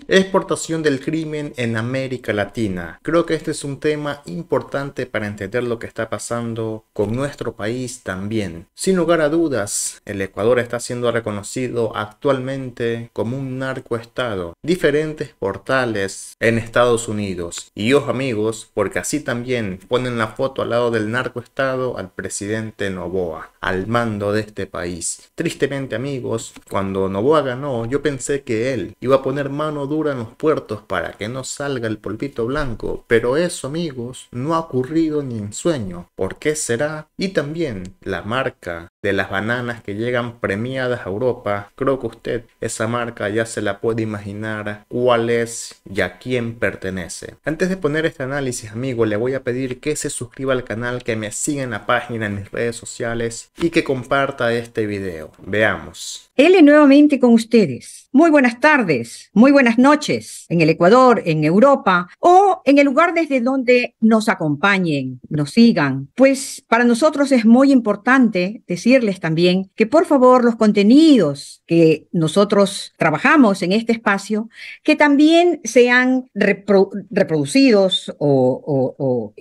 Exportación del crimen en América Latina. Creo que este es un tema importante para entender lo que está pasando con nuestro país también. Sin lugar a dudas, el Ecuador está siendo reconocido actualmente como un narcoestado. Diferentes portales en Estados Unidos. Y ojo amigos, porque así también ponen la foto al lado del narcoestado al presidente Noboa, al mando de este país. Tristemente amigos, cuando Noboa ganó, yo pensé que él iba a poner mano dura en los puertos para que no salga el polvito blanco, pero eso amigos no ha ocurrido ni en sueño. ¿Por qué será? Y también la marca de las bananas que llegan premiadas a Europa, creo que usted esa marca ya se la puede imaginar cuál es y a quién pertenece. Antes de poner este análisis amigo, le voy a pedir que se suscriba al canal, que me siga en la página en mis redes sociales y que comparta este video. Veamos. L nuevamente con ustedes. Muy buenas tardes, muy buenas noches en el Ecuador, en Europa o en el lugar desde donde nos acompañen, nos sigan. Pues para nosotros es muy importante decirles también que por favor los contenidos que nosotros trabajamos en este espacio, que también sean reproducidos o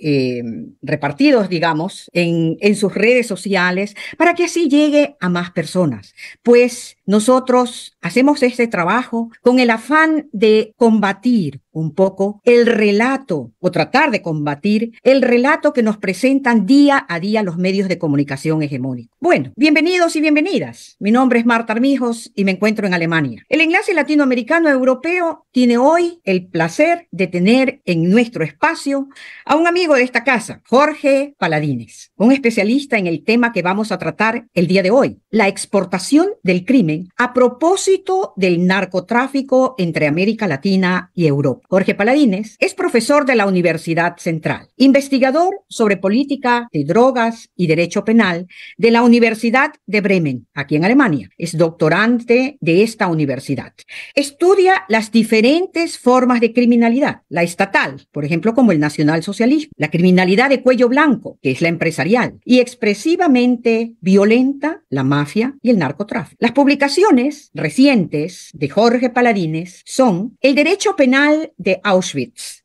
repartidos, digamos, en sus redes sociales para que así llegue a más personas. Pues nosotros hacemos este trabajo con el afán de combatir un poco el relato o tratar de combatir el relato que nos presentan día a día los medios de comunicación hegemónicos. Bueno, bienvenidos y bienvenidas. Mi nombre es Marta Armijos y me encuentro en Alemania. El Enlace Latinoamericano Europeo tiene hoy el placer de tener en nuestro espacio a un amigo de esta casa, Jorge Paladines, un especialista en el tema que vamos a tratar el día de hoy, la exportación del crimen a propósito del narcotráfico entre América Latina y Europa. Jorge Paladines es profesor de la Universidad Central, investigador sobre política de drogas y derecho penal de la Universidad de Bremen, aquí en Alemania. Es doctorante de esta universidad. Estudia las diferentes formas de criminalidad, la estatal, por ejemplo, como el nacionalsocialismo, la criminalidad de cuello blanco, que es la empresarial, y expresivamente violenta, la mafia y el narcotráfico. Las publicaciones recientes de Jorge Paladines son El derecho penal de Auschwitz,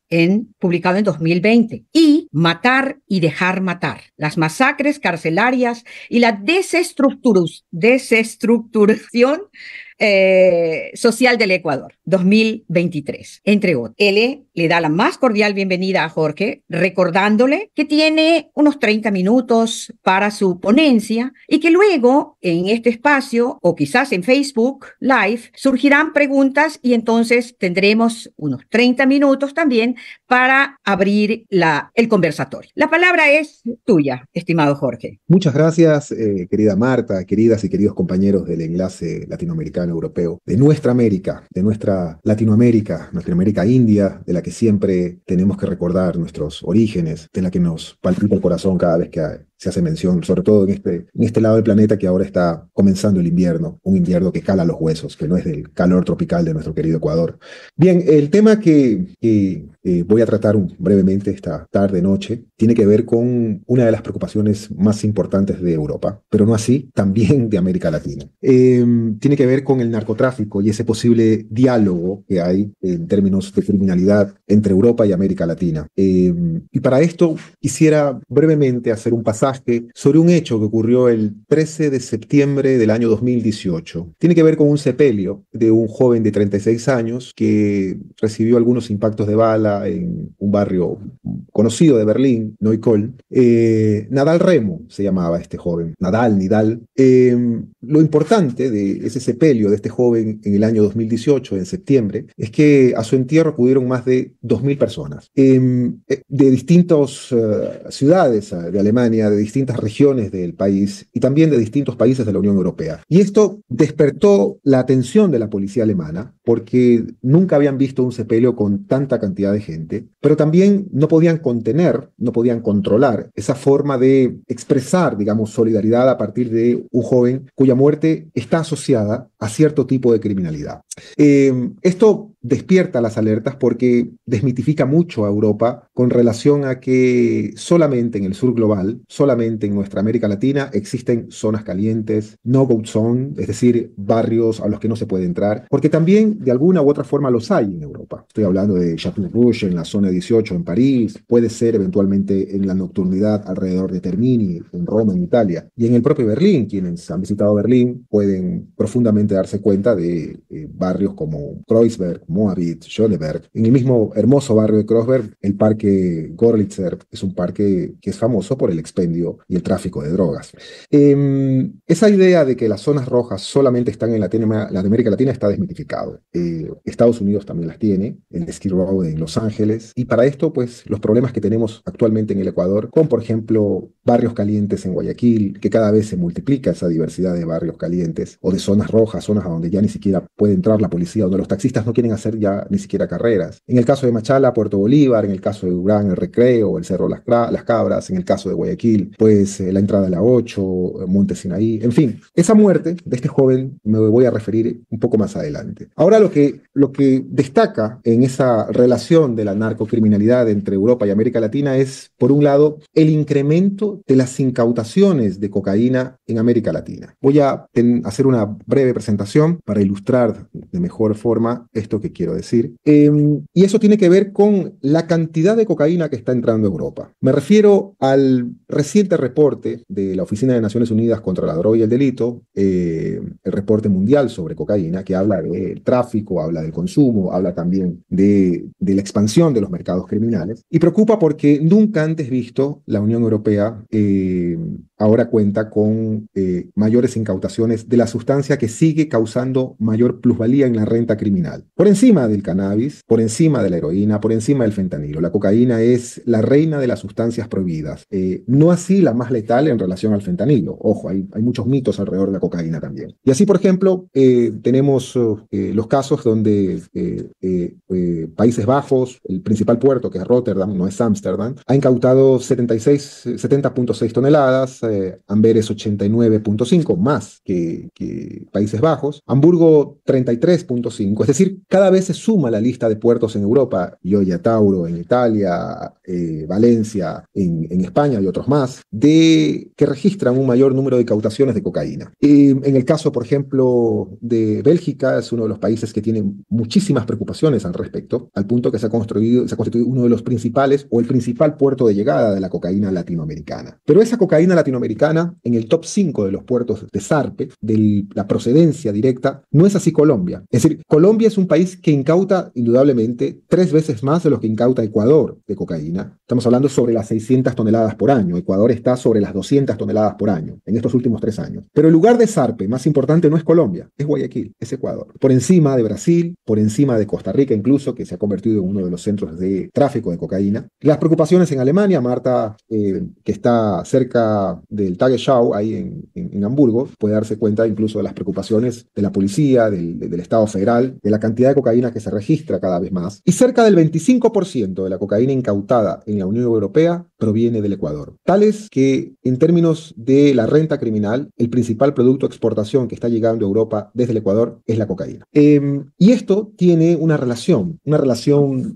publicado en 2020, y Matar y dejar matar, las masacres carcelarias y la desestructuración social del Ecuador, 2023, entre otros. Él le da la más cordial bienvenida a Jorge, recordándole que tiene unos 30 minutos para su ponencia y que luego en este espacio o quizás en Facebook Live surgirán preguntas y entonces tendremos unos 30 minutos también para abrir el conversatorio. La palabra es tuya, estimado Jorge. Muchas gracias, querida Marta, queridas y queridos compañeros del Enlace Latinoamericano Europeo, de nuestra América, de nuestra Latinoamérica, nuestra América India, de la que siempre tenemos que recordar nuestros orígenes, de la que nos palpita el corazón cada vez que se hace mención, sobre todo en este lado del planeta que ahora está comenzando el invierno, un invierno que cala los huesos, que no es del calor tropical de nuestro querido Ecuador. Bien, el tema que voy a tratar brevemente esta tarde-noche tiene que ver con una de las preocupaciones más importantes de Europa, pero no así, también de América Latina. Tiene que ver con el narcotráfico y ese posible diálogo que hay en términos de criminalidad entre Europa y América Latina. Y para esto quisiera brevemente hacer un pasaje sobre un hecho que ocurrió el 13 de septiembre del año 2018. Tiene que ver con un sepelio de un joven de 36 años que recibió algunos impactos de bala en un barrio conocido de Berlín, Neukölln. Nadal Remo se llamaba este joven, Nidal. Lo importante de ese sepelio de este joven en el año 2018, en septiembre, es que a su entierro acudieron más de 2.000 personas de distintas ciudades de Alemania, de distintas regiones del país y también de distintos países de la Unión Europea. Y esto despertó la atención de la policía alemana porque nunca habían visto un sepelio con tanta cantidad de gente, pero también no podían contener, no podían controlar esa forma de expresar, digamos, solidaridad a partir de un joven cuya muerte está asociada a cierto tipo de criminalidad. Esto despierta las alertas porque desmitifica mucho a Europa con relación a que solamente en el sur global, solamente en nuestra América Latina, existen zonas calientes, no-go zone, es decir, barrios a los que no se puede entrar, porque también de alguna u otra forma los hay en Europa. Estoy hablando de Chateau Rouge en la zona 18 en París, puede ser eventualmente en la nocturnidad alrededor de Termini, en Roma, en Italia, y en el propio Berlín. Quienes han visitado Berlín pueden profundamente darse cuenta de barrios como Kreuzberg, Moabit, Schöneberg. En el mismo hermoso barrio de Kreuzberg, el parque Gorlitzer es un parque que es famoso por el expendio y el tráfico de drogas. Esa idea de que las zonas rojas solamente están en América Latina está desmitificado. Estados Unidos también las tiene, el Skid Row en Los Ángeles, y para esto, pues, los problemas que tenemos actualmente en el Ecuador, con, por ejemplo, barrios calientes en Guayaquil, que cada vez se multiplica esa diversidad de barrios calientes, o de zonas rojas, zonas a donde ya ni siquiera puede entrar la policía, donde los taxistas no quieren hacer ya ni siquiera carreras. En el caso de Machala, Puerto Bolívar, en el caso de Durán, el Recreo, el Cerro Las Cabras, en el caso de Guayaquil, pues la entrada a la 8, Monte Sinaí, en fin, esa muerte de este joven me voy a referir un poco más adelante. Ahora lo que destaca en esa relación de la narcocriminalidad entre Europa y América Latina es, por un lado, el incremento de las incautaciones de cocaína en América Latina. Voy a hacer una breve presentación para ilustrar de mejor forma esto que quiero decir. Y eso tiene que ver con la cantidad de cocaína que está entrando a Europa. Me refiero al reciente reporte de la Oficina de Naciones Unidas contra la Droga y el Delito, el reporte mundial sobre cocaína, que habla del tráfico, habla del consumo, habla también de la expansión de los mercados criminales, y preocupa porque nunca antes visto la Unión Europea ahora cuenta con mayores incautaciones de la sustancia que sigue causando mayor plusvalía en la renta criminal. Por encima del cannabis, por encima de la heroína, por encima del fentanilo. La cocaína es la reina de las sustancias prohibidas. No así la más letal en relación al fentanilo. Ojo, hay muchos mitos alrededor de la cocaína también. Y así, por ejemplo, tenemos los casos donde Países Bajos, el principal puerto, que es Rotterdam, no es Ámsterdam, ha incautado 70.6 toneladas, Amberes 89.5, más que Países Bajos, Hamburgo 33.5, es decir, cada vez se suma la lista de puertos en Europa, Gioia Tauro en Italia, Valencia en España y otros más, que registran un mayor número de incautaciones de cocaína. En el caso, por ejemplo, de Bélgica, es uno de los países que tiene muchísimas preocupaciones al respecto, al punto que se ha constituido uno de los principales o el principal puerto de llegada de la cocaína latinoamericana. Pero esa cocaína latinoamericana, en el top 5 de los puertos de ZARPE, de la procedencia directa, no es así Colombia. Es decir, Colombia es un país que incauta indudablemente 3 veces más de lo que incauta Ecuador de cocaína. Estamos hablando sobre las 600 toneladas por año. Ecuador está sobre las 200 toneladas por año en estos últimos 3 años. Pero el lugar de ZARPE más importante no es Colombia, es Guayaquil, es Ecuador. Por encima de Brasil, por encima de Costa Rica incluso, que se ha convertido en uno de los centros de tráfico de cocaína. Las preocupaciones en Alemania, Marta, que está cerca del Tagesschau, ahí en Hamburgo, puede darse cuenta incluso de las preocupaciones de la policía, del Estado federal, de la cantidad de cocaína que se registra cada vez más. Y cerca del 25% de la cocaína incautada en la Unión Europea proviene del Ecuador. Tales que, en términos de la renta criminal, el principal producto de exportación que está llegando a Europa desde el Ecuador es la cocaína. Y esto tiene una relación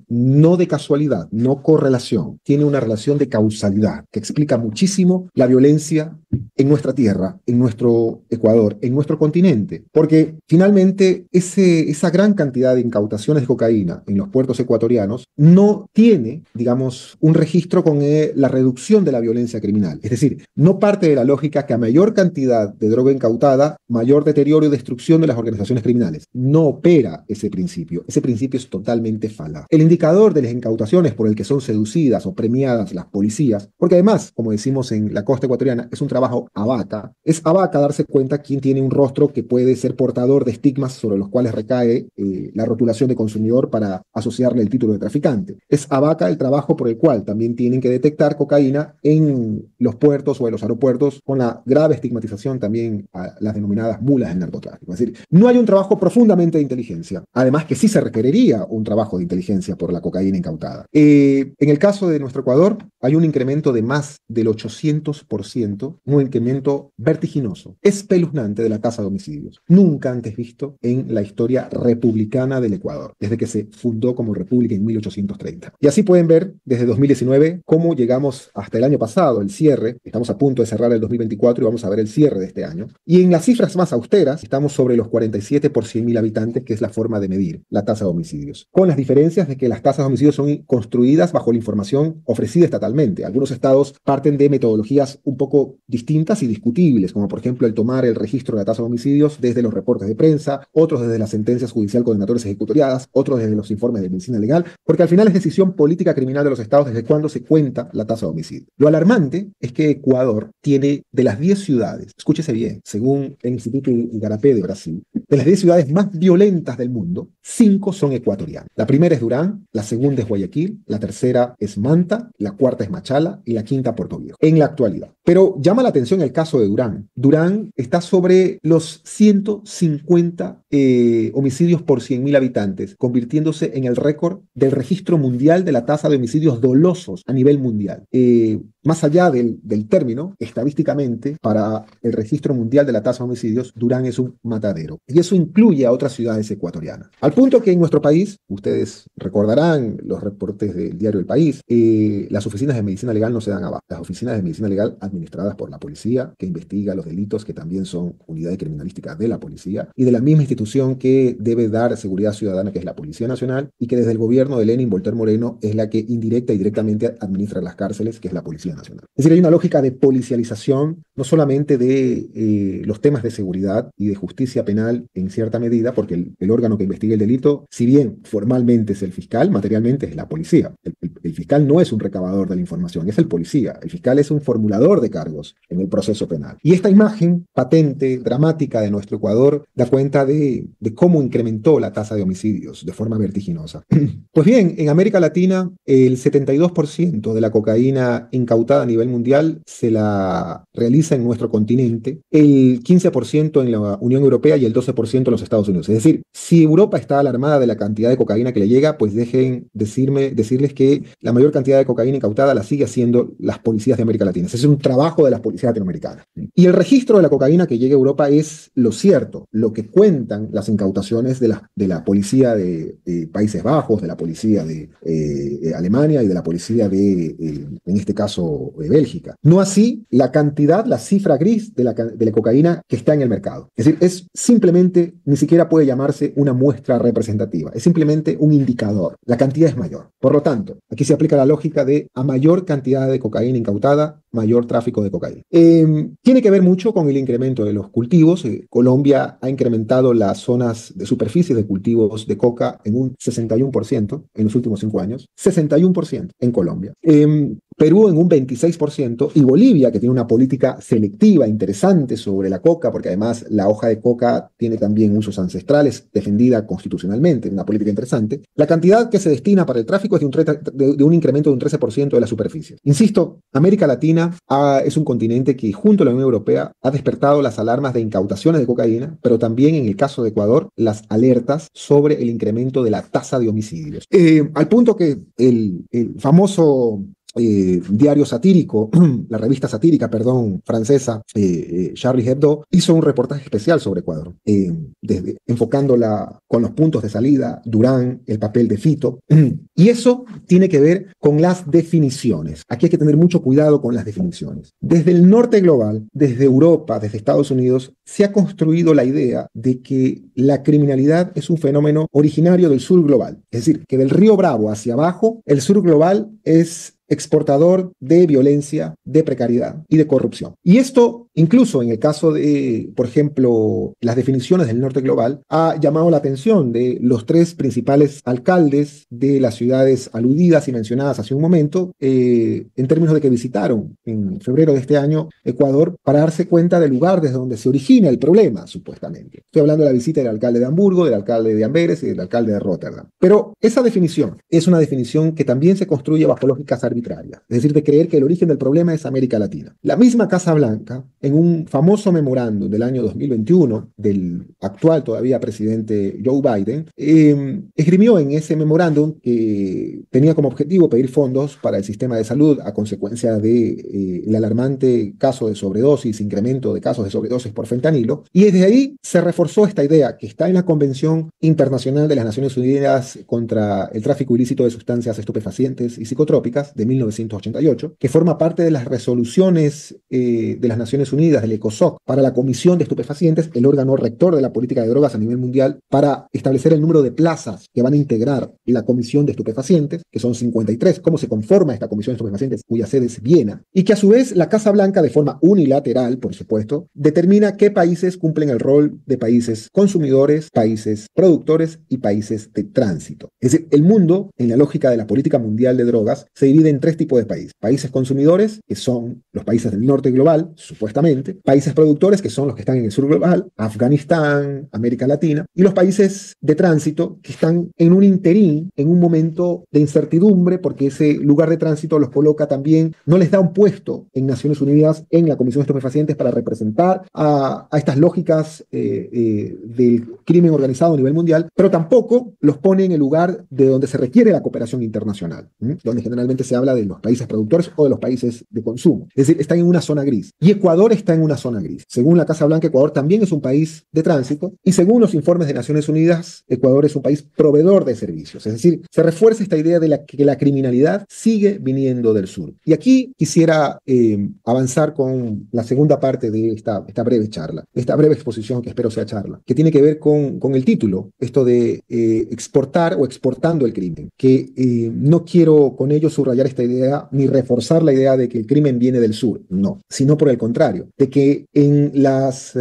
no de casualidad, no correlación, tiene una relación de causalidad que explica muchísimo la violencia en nuestra tierra, en nuestro Ecuador, en nuestro continente. Porque finalmente esa gran cantidad de incautaciones de cocaína en los puertos ecuatorianos no tiene, digamos, un registro con la reducción de la violencia criminal. Es decir, no parte de la lógica que a mayor cantidad de droga incautada, mayor deterioro y destrucción de las organizaciones criminales. No opera ese principio. Ese principio es totalmente falaz. El indicador de las incautaciones por el que son seducidas o premiadas las policías, porque además, como decimos en la costa ecuatoriana, es un trabajo a vaca. Es a vaca darse cuenta quién tiene un rostro que puede ser portador de estigmas sobre los cuales recae la rotulación de consumidor para asociarle el título de traficante. Es a vaca el trabajo por el cual también tienen que detectar cocaína en los puertos o en los aeropuertos, con la grave estigmatización también a las denominadas mulas del narcotráfico. Es decir, no hay un trabajo profundamente de inteligencia, además que sí se requeriría un trabajo de inteligencia por la cocaína incautada. En el caso de nuestro Ecuador, hay un incremento de más del 800%, un incremento vertiginoso, espeluznante de la tasa de homicidios, nunca antes visto en la historia republicana del Ecuador, desde que se fundó como república en 1830. Y así pueden ver desde 2019 cómo llegamos hasta el año pasado, el cierre, estamos a punto de cerrar el 2024 y vamos a ver el cierre de este año. Y en las cifras más austeras estamos sobre los 47 por 100.000 habitantes, que es la forma de medir la tasa de homicidios, con las diferencias de que las tasas de homicidios son construidas bajo la información ofrecida estatalmente. Algunos estados parten de metodologías un poco distintas y discutibles, como por ejemplo el tomar el registro de la tasa de homicidios desde los reportes de prensa, otros desde las sentencias judicial condenatorias ejecutoriadas, otros desde los informes de medicina legal, porque al final es decisión política criminal de los estados desde cuándo se cuenta la tasa de homicidio. Lo alarmante es que Ecuador tiene de las 10 ciudades, escúchese bien, según el Instituto Igarapé de Brasil, de las 10 ciudades más violentas del mundo, 5 son ecuatorianas. La primera es Durán, la segunda es Guayaquil, la tercera es Manta, la cuarta es Machala y la quinta Puerto Viejo, en la actualidad. Pero llama la atención el caso de Durán. Durán está sobre los 150 homicidios por 100.000 habitantes, convirtiéndose en el récord del registro mundial de la tasa de homicidios dolosos a nivel mundial. Más allá del término, estadísticamente, para el registro mundial de la tasa de homicidios, Durán es un matadero. Y eso incluye a otras ciudades ecuatorianas. Al punto que en nuestro país, ustedes recordarán los reportes del diario El País, las oficinas de medicina legal no se dan abasto. Las oficinas de medicina legal administradas por la policía, que investiga los delitos, que también son unidades criminalísticas de la policía, y de la misma institución que debe dar seguridad ciudadana, que es la Policía Nacional, y que desde el gobierno de Lenin Voltaire Moreno es la que indirecta y directamente administra las cárceles, que es la Policía Nacional. Es decir, hay una lógica de policialización, no solamente de los temas de seguridad y de justicia penal en cierta medida, porque el órgano que investiga el delito, si bien formalmente es el fiscal, materialmente es la policía. El fiscal no es un recabador de la información, es el policía. El fiscal es un formulador de cargos en el proceso penal. Y esta imagen patente, dramática de nuestro Ecuador, da cuenta de cómo incrementó la tasa de homicidios de forma vertiginosa. Pues bien, en América Latina, el 72% de la cocaína incautada a nivel mundial se la realiza en nuestro continente, el 15% en la Unión Europea y el 12% en los Estados Unidos. Es decir, si Europa está alarmada de la cantidad de cocaína que le llega, pues dejen decirles que la mayor cantidad de cocaína incautada la sigue haciendo las policías de América Latina. Ese es un trabajo de las policías latinoamericanas. Y el registro de la cocaína que llega a Europa es lo cierto, lo que cuentan las incautaciones de la policía de Países Bajos, de la policía de Alemania y de la policía en este caso, Bélgica. No así la cantidad, la cifra gris de la cocaína que está en el mercado. Es decir, es simplemente, ni siquiera puede llamarse una muestra representativa, es simplemente un indicador. La cantidad es mayor. Por lo tanto, aquí se aplica la lógica de a mayor cantidad de cocaína incautada, mayor tráfico de cocaína. Tiene que ver mucho con el incremento de los cultivos. Colombia ha incrementado las zonas de superficie de cultivos de coca en un 61% en los últimos 5 años. 61% en Colombia. Perú en un 26% y Bolivia, que tiene una política selectiva interesante sobre la coca, porque además la hoja de coca tiene también usos ancestrales, defendida constitucionalmente, una política interesante. La cantidad que se destina para el tráfico es de un incremento de un 13% de la superficie. Insisto, América Latina es un continente que junto a la Unión Europea ha despertado las alarmas de incautaciones de cocaína, pero también en el caso de Ecuador, las alertas sobre el incremento de la tasa de homicidios. Al punto que el famoso diario satírico, la revista satírica, francesa, Charlie Hebdo, hizo un reportaje especial sobre Ecuador, enfocándola con los puntos de salida, Durán, el papel de Fito, y eso tiene que ver con las definiciones. Aquí hay que tener mucho cuidado con las definiciones. Desde el norte global, desde Europa, desde Estados Unidos, se ha construido la idea de que la criminalidad es un fenómeno originario del sur global, es decir, que del río Bravo hacia abajo, el sur global es exportador de violencia, de precariedad y de corrupción. Y esto, incluso en el caso de, por ejemplo, las definiciones del norte global, ha llamado la atención de los 3 principales alcaldes de las ciudades aludidas y mencionadas hace un momento, en términos de que visitaron en febrero de este año Ecuador para darse cuenta del lugar desde donde se origina el problema, supuestamente. Estoy hablando de la visita del alcalde de Hamburgo, del alcalde de Amberes y del alcalde de Rotterdam. Pero esa definición es una definición que también se construye bajo lógicas arbitrarias, es decir, de creer que el origen del problema es América Latina. La misma Casa Blanca en un famoso memorándum del año 2021 del actual todavía presidente Joe Biden, esgrimió en ese memorándum que tenía como objetivo pedir fondos para el sistema de salud a consecuencia de el alarmante caso de sobredosis, incremento de casos de sobredosis por fentanilo, y desde ahí se reforzó esta idea que está en la Convención Internacional de las Naciones Unidas contra el tráfico ilícito de sustancias estupefacientes y psicotrópicas de 1988, que forma parte de las resoluciones de las Naciones Unidas, del ECOSOC, para la Comisión de Estupefacientes, el órgano rector de la política de drogas a nivel mundial, para establecer el número de plazas que van a integrar la Comisión de Estupefacientes, que son 53, cómo se conforma esta Comisión de Estupefacientes, cuya sede es Viena, y que a su vez la Casa Blanca, de forma unilateral, por supuesto, determina qué países cumplen el rol de países consumidores, países productores y países de tránsito. Es decir, el mundo, en la lógica de la política mundial de drogas, se divide en tres tipos de países. Países consumidores, que son los países del norte global, supuestamente, países productores, que son los que están en el sur global, Afganistán, América Latina, y los países de tránsito, que están en un interín, en un momento de incertidumbre, porque ese lugar de tránsito los coloca también, no les da un puesto en Naciones Unidas, en la Comisión de Estupefacientes, para representar a estas lógicas del crimen organizado a nivel mundial, pero tampoco los pone en el lugar de donde se requiere la cooperación internacional, donde generalmente se habla de los países productores o de los países de consumo. Es decir, están en una zona gris. Y Ecuador está en una zona gris. Según la Casa Blanca, Ecuador también es un país de tránsito, y según los informes de Naciones Unidas, Ecuador es un país proveedor de servicios. Es decir, se refuerza esta idea de que la criminalidad sigue viniendo del sur. Y aquí quisiera avanzar con la segunda parte de esta breve charla, esta breve exposición que espero sea charla, que tiene que ver con el título, esto de exportar o exportando el crimen, que no quiero con ello subrayar esta idea ni reforzar la idea de que el crimen viene del sur, no, sino por el contrario, de que en las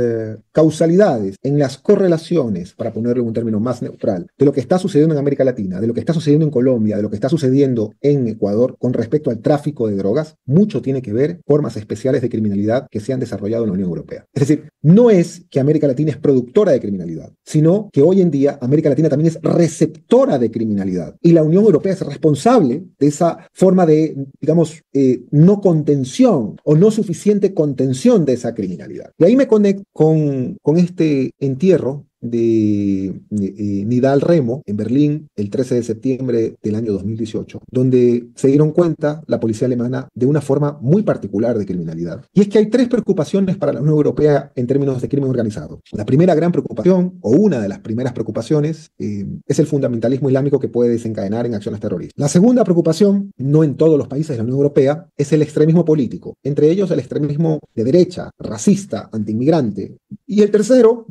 causalidades, en las correlaciones, para ponerle un término más neutral, de lo que está sucediendo en América Latina, de lo que está sucediendo en Colombia, de lo que está sucediendo en Ecuador con respecto al tráfico de drogas, mucho tiene que ver formas especiales de criminalidad que se han desarrollado en la Unión Europea. Es decir, no es que América Latina es productora de criminalidad, sino que hoy en día América Latina también es receptora de criminalidad, y la Unión Europea es responsable de esa forma de, digamos, no contención o no suficiente contención de esa criminalidad. Y ahí me conecto con este entierro de Nidal Remo en Berlín el 13 de septiembre del año 2018, donde se dieron cuenta la policía alemana de una forma muy particular de criminalidad. Y es que hay tres preocupaciones para la Unión Europea en términos de crimen organizado. La primera gran preocupación, o una de las primeras preocupaciones, es el fundamentalismo islámico que puede desencadenar en acciones terroristas. La segunda preocupación, no en todos los países de la Unión Europea, es el extremismo político, entre ellos el extremismo de derecha, racista, antiinmigrante. Y el tercero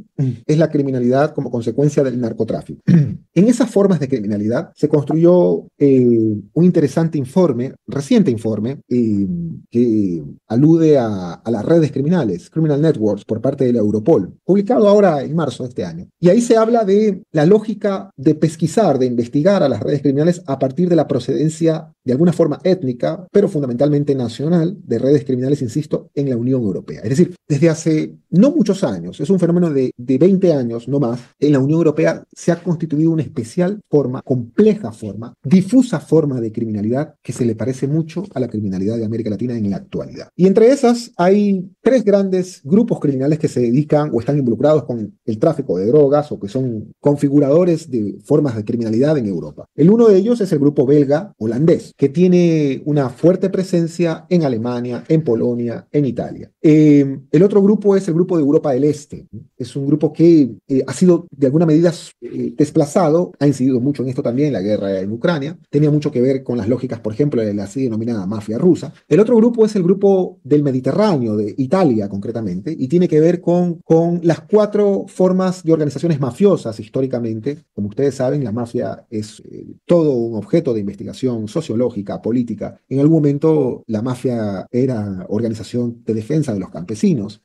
es la criminalidad como consecuencia del narcotráfico. En esas formas de criminalidad se construyó un interesante informe, reciente informe, que alude a las redes criminales, Criminal Networks, por parte de la Europol, publicado ahora en marzo de este año. Y ahí se habla de la lógica de pesquisar, de investigar a las redes criminales a partir de la procedencia, de alguna forma étnica, pero fundamentalmente nacional, de redes criminales, insisto, en la Unión Europea. Es decir, desde hace no muchos años, es un fenómeno de 20 años, no más, en la Unión Europea se ha constituido una especial forma, compleja forma, difusa forma de criminalidad que se le parece mucho a la criminalidad de América Latina en la actualidad. Y entre esas hay tres grandes grupos criminales que se dedican o están involucrados con el tráfico de drogas o que son configuradores de formas de criminalidad en Europa. El uno de ellos es el grupo belga holandés, que tiene una fuerte presencia en Alemania, en Polonia, en Italia. El otro grupo es el grupo de Europa del Este. Es un grupo que ha sido de alguna medida desplazado, ha incidido mucho en esto también, la guerra en Ucrania, tenía mucho que ver con las lógicas, por ejemplo, de la así denominada mafia rusa. El otro grupo es el grupo del Mediterráneo, de Italia concretamente, y tiene que ver con las cuatro formas de organizaciones mafiosas históricamente. Como ustedes saben, la mafia es todo un objeto de investigación sociológica, política. En algún momento la mafia era organización de defensa de los campesinos,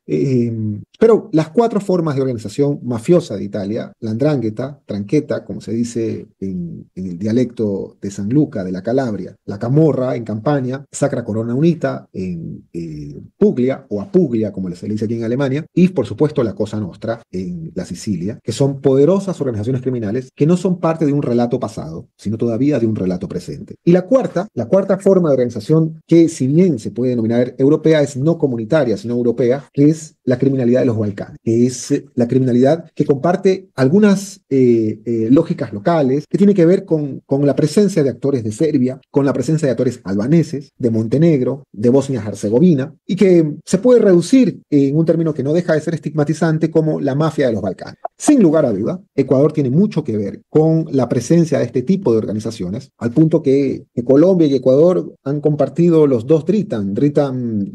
pero las cuatro formas de organización mafiosa de Italia, la 'ndrangheta, tranqueta, como como se dice en el dialecto de San Luca, de la Calabria, la Camorra en Campania, Sacra Corona Unita en Puglia, o Apuglia, como se le dice aquí en Alemania, y por supuesto la Cosa Nostra en la Sicilia, que son poderosas organizaciones criminales que no son parte de un relato pasado, sino todavía de un relato presente. Y la cuarta forma de organización, que si bien se puede denominar europea, es no comunitaria, sino europea, que es la criminalidad de los Balcanes, que es la criminalidad que comparte algunas lógicas locales, que tiene que ver con la presencia de actores de Serbia, con la presencia de actores albaneses, de Montenegro, de Bosnia-Herzegovina, y que se puede reducir en un término que no deja de ser estigmatizante como la mafia de los Balcanes. Sin lugar a duda, Ecuador tiene mucho que ver con la presencia de este tipo de organizaciones, al punto que Colombia y Ecuador han compartido los dos Dritan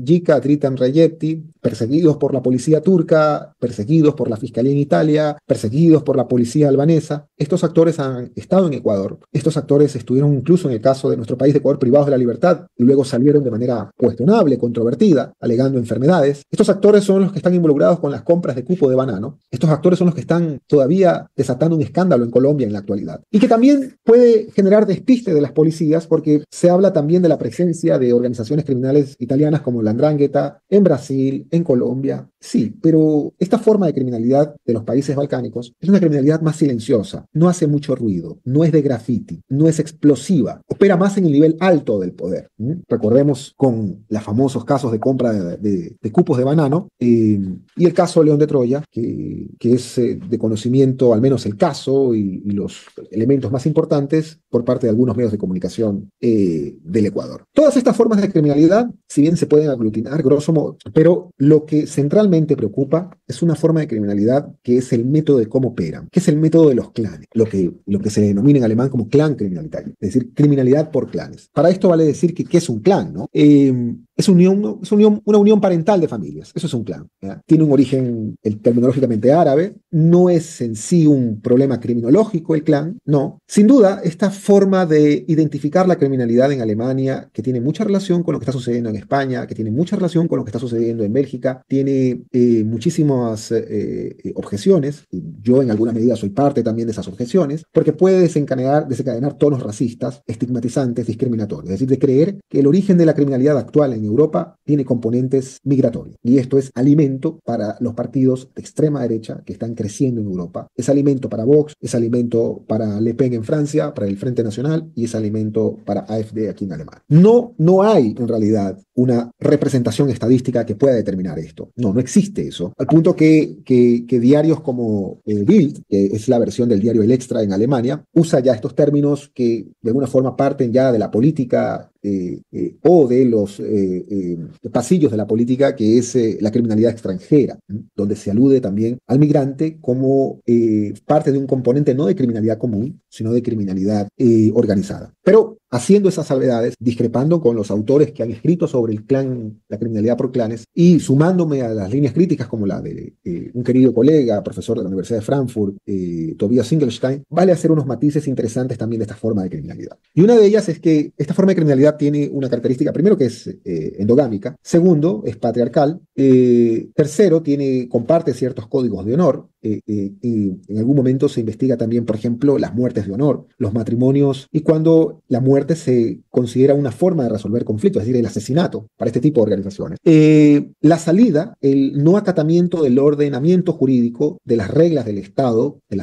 Jica, Dritan Rejepti, perseguidos por la policía turca, perseguidos por la fiscalía en Italia, perseguidos por la policía albanesa. Estos actores han estado en Ecuador. Estos actores estuvieron incluso en el caso de nuestro país de Ecuador privados de la libertad y luego salieron de manera cuestionable, controvertida, alegando enfermedades. Estos actores son los que están involucrados con las compras de cupo de banano. Estos actores son los que están todavía desatando un escándalo en Colombia en la actualidad. Y que también puede generar despiste de las policías porque se habla también de la presencia de organizaciones criminales italianas como la 'Ndrangheta en Brasil, en Colombia. Sí, pero esta forma de criminalidad de los países balcánicos es una criminalidad más silenciosa, no hace mucho ruido, no es de graffiti, no es explosiva, opera más en el nivel alto del poder. Recordemos con los famosos casos de compra de cupos de banano y el caso León de Troya, que es de conocimiento, al menos el caso y los elementos más importantes por parte de algunos medios de comunicación del Ecuador. Todas estas formas de criminalidad, si bien se pueden aglutinar, grosso modo, pero lo que centralmente preocupa es una forma de criminalidad que es el método de cómo operan, que es el método de los clanes, lo que se denomina en alemán como clan criminalitario, es decir, criminalidad por clanes. Para esto vale decir que ¿qué es un clan, no? Es una unión parental de familias. Eso es un clan. ¿Ya? Tiene un origen terminológicamente árabe. No es en sí un problema criminológico el clan, no. Sin duda, esta forma de identificar la criminalidad en Alemania, que tiene mucha relación con lo que está sucediendo en España, que tiene mucha relación con lo que está sucediendo en Bélgica, tiene muchísimas objeciones. Y yo en alguna medida soy parte también de esas objeciones, porque puede desencadenar tonos racistas, estigmatizantes, discriminatorios. Es decir, de creer que el origen de la criminalidad actual en Europa tiene componentes migratorios. Y esto es alimento para los partidos de extrema derecha que están creciendo en Europa. Es alimento para Vox, es alimento para Le Pen en Francia, para el Frente Nacional, y es alimento para AfD aquí en Alemania. No hay en realidad una representación estadística que pueda determinar esto. No existe eso. Al punto que diarios como Bild, que es la versión del diario El Extra en Alemania, usa ya estos términos que de alguna forma parten ya de la política o de los pasillos de la política, que es la criminalidad extranjera, donde se alude también al migrante como parte de un componente no de criminalidad común, sino de criminalidad organizada. Pero haciendo esas salvedades, discrepando con los autores que han escrito sobre el clan, la criminalidad por clanes, y sumándome a las líneas críticas como la de un querido colega, profesor de la Universidad de Frankfurt, Tobias Singelstein, vale hacer unos matices interesantes también de esta forma de criminalidad. Y una de ellas es que esta forma de criminalidad tiene una característica, primero, que es endogámica, segundo, es patriarcal, tercero, comparte ciertos códigos de honor, y en algún momento se investiga también, por ejemplo, las muertes de honor, los matrimonios, y cuando la muerte se considera una forma de resolver conflictos, es decir, el asesinato para este tipo de organizaciones. La salida, el no acatamiento del ordenamiento jurídico, de las reglas del Estado, de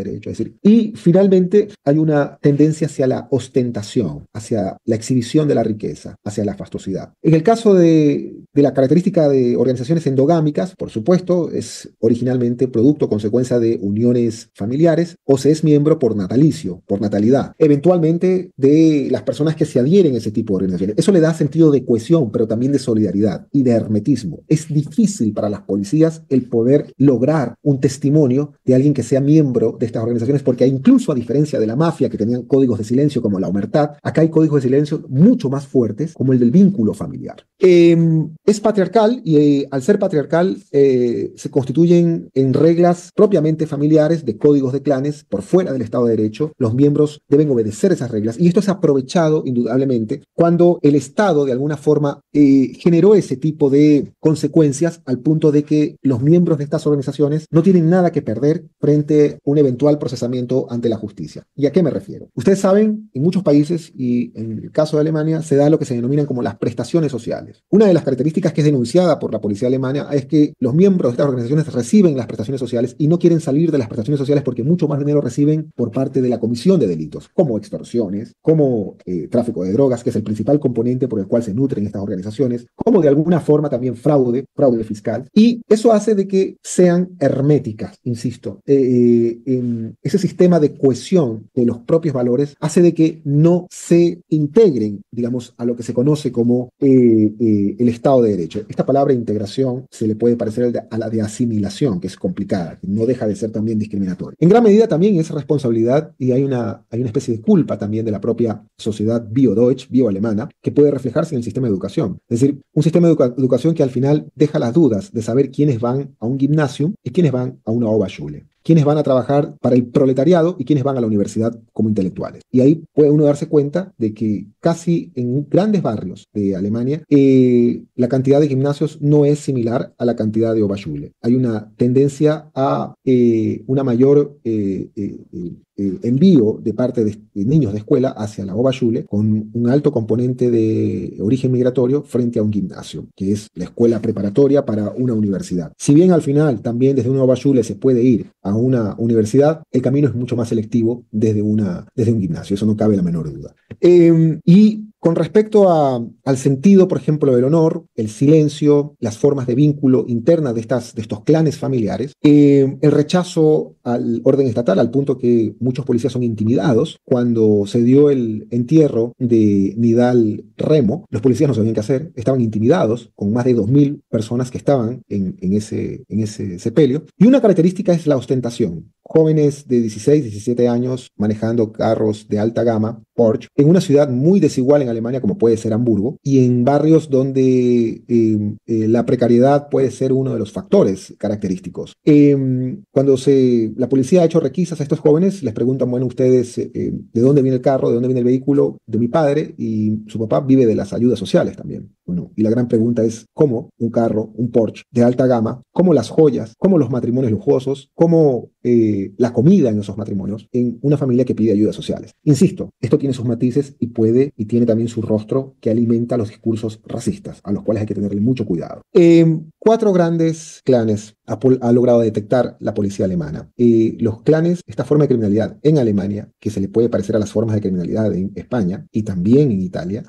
Derecho, es decir, y finalmente hay una tendencia hacia la ostentación, hacia la exhibición de la riqueza, hacia la fastuosidad. En el caso de la característica de organizaciones endogámicas, por supuesto, es originalmente producto, consecuencia de uniones familiares, o se es miembro por natalicio, por natalidad, eventualmente de las personas que se adhieren a ese tipo de organizaciones. Eso le da sentido de cohesión, pero también de solidaridad y de hermetismo. Es difícil para las policías el poder lograr un testimonio de alguien que sea miembro de estas organizaciones, porque incluso a diferencia de la mafia, que tenían códigos de silencio como la omertad, acá hay códigos de silencio mucho más fuertes, como el del vínculo familiar. Es patriarcal y al ser patriarcal se constituyen en reglas reglas propiamente familiares, de códigos de clanes por fuera del Estado de Derecho. Los miembros deben obedecer esas reglas y esto es aprovechado indudablemente cuando el Estado de alguna forma generó ese tipo de consecuencias al punto de que los miembros de estas organizaciones no tienen nada que perder frente a un eventual procesamiento ante la justicia. ¿Y a qué me refiero? Ustedes saben, en muchos países y en el caso de Alemania se da lo que se denominan como las prestaciones sociales. Una de las características que es denunciada por la policía alemana es que los miembros de estas organizaciones reciben las prestaciones sociales y no quieren salir de las prestaciones sociales porque mucho más dinero reciben por parte de la comisión de delitos, como extorsiones, como tráfico de drogas, que es el principal componente por el cual se nutren estas organizaciones, como de alguna forma también fraude fiscal. Y eso hace de que sean herméticas, insisto. Ese sistema de cohesión de los propios valores hace de que no se integren, digamos, a lo que se conoce como el Estado de Derecho. Esta palabra integración se le puede parecer a la de asimilación, que es complicada, que no deja de ser también discriminatoria. En gran medida también es responsabilidad y hay una especie de culpa también de la propia sociedad bio-deutsch, bio-alemana, que puede reflejarse en el sistema de educación. Es decir, un sistema de educación que al final deja las dudas de saber quiénes van a un gimnasium y quiénes van a una Oberschule, quiénes van a trabajar para el proletariado y quiénes van a la universidad como intelectuales. Y ahí puede uno darse cuenta de que casi en grandes barrios de Alemania la cantidad de gimnasios no es similar a la cantidad de Oberschule. Hay una tendencia a una mayor envío de parte de niños de escuela hacia la Oberschule con un alto componente de origen migratorio frente a un gimnasio, que es la escuela preparatoria para una universidad. Si bien al final también desde una Oberschule se puede ir a una universidad, el camino es mucho más selectivo desde un gimnasio, eso no cabe la menor duda. Y con respecto al sentido, por ejemplo, del honor, el silencio, las formas de vínculo interna de estos clanes familiares, el rechazo al orden estatal, al punto que muchos policías son intimidados. Cuando se dio el entierro de Nidal Remo, los policías no sabían qué hacer, estaban intimidados con más de 2.000 personas que estaban en ese sepelio. Y una característica es la ostentación. Jóvenes de 16, 17 años manejando carros de alta gama, Porsche, en una ciudad muy desigual en Alemania como puede ser Hamburgo, y en barrios donde la precariedad puede ser uno de los factores característicos. Cuando la policía ha hecho requisas a estos jóvenes, les preguntan, bueno, ustedes, ¿de dónde viene el carro? ¿De dónde viene el vehículo? De mi padre, y su papá vive de las ayudas sociales también. Bueno, y la gran pregunta es, ¿cómo un carro, un Porsche de alta gama, cómo las joyas, cómo los matrimonios lujosos, cómo la comida en esos matrimonios en una familia que pide ayudas sociales? Insisto, esto tiene sus matices y tiene también su rostro que alimenta los discursos racistas, a los cuales hay que tenerle mucho cuidado. 4 grandes clanes ha logrado detectar la policía alemana. Los clanes, esta forma de criminalidad en Alemania, que se le puede parecer a las formas de criminalidad en España y también en Italia,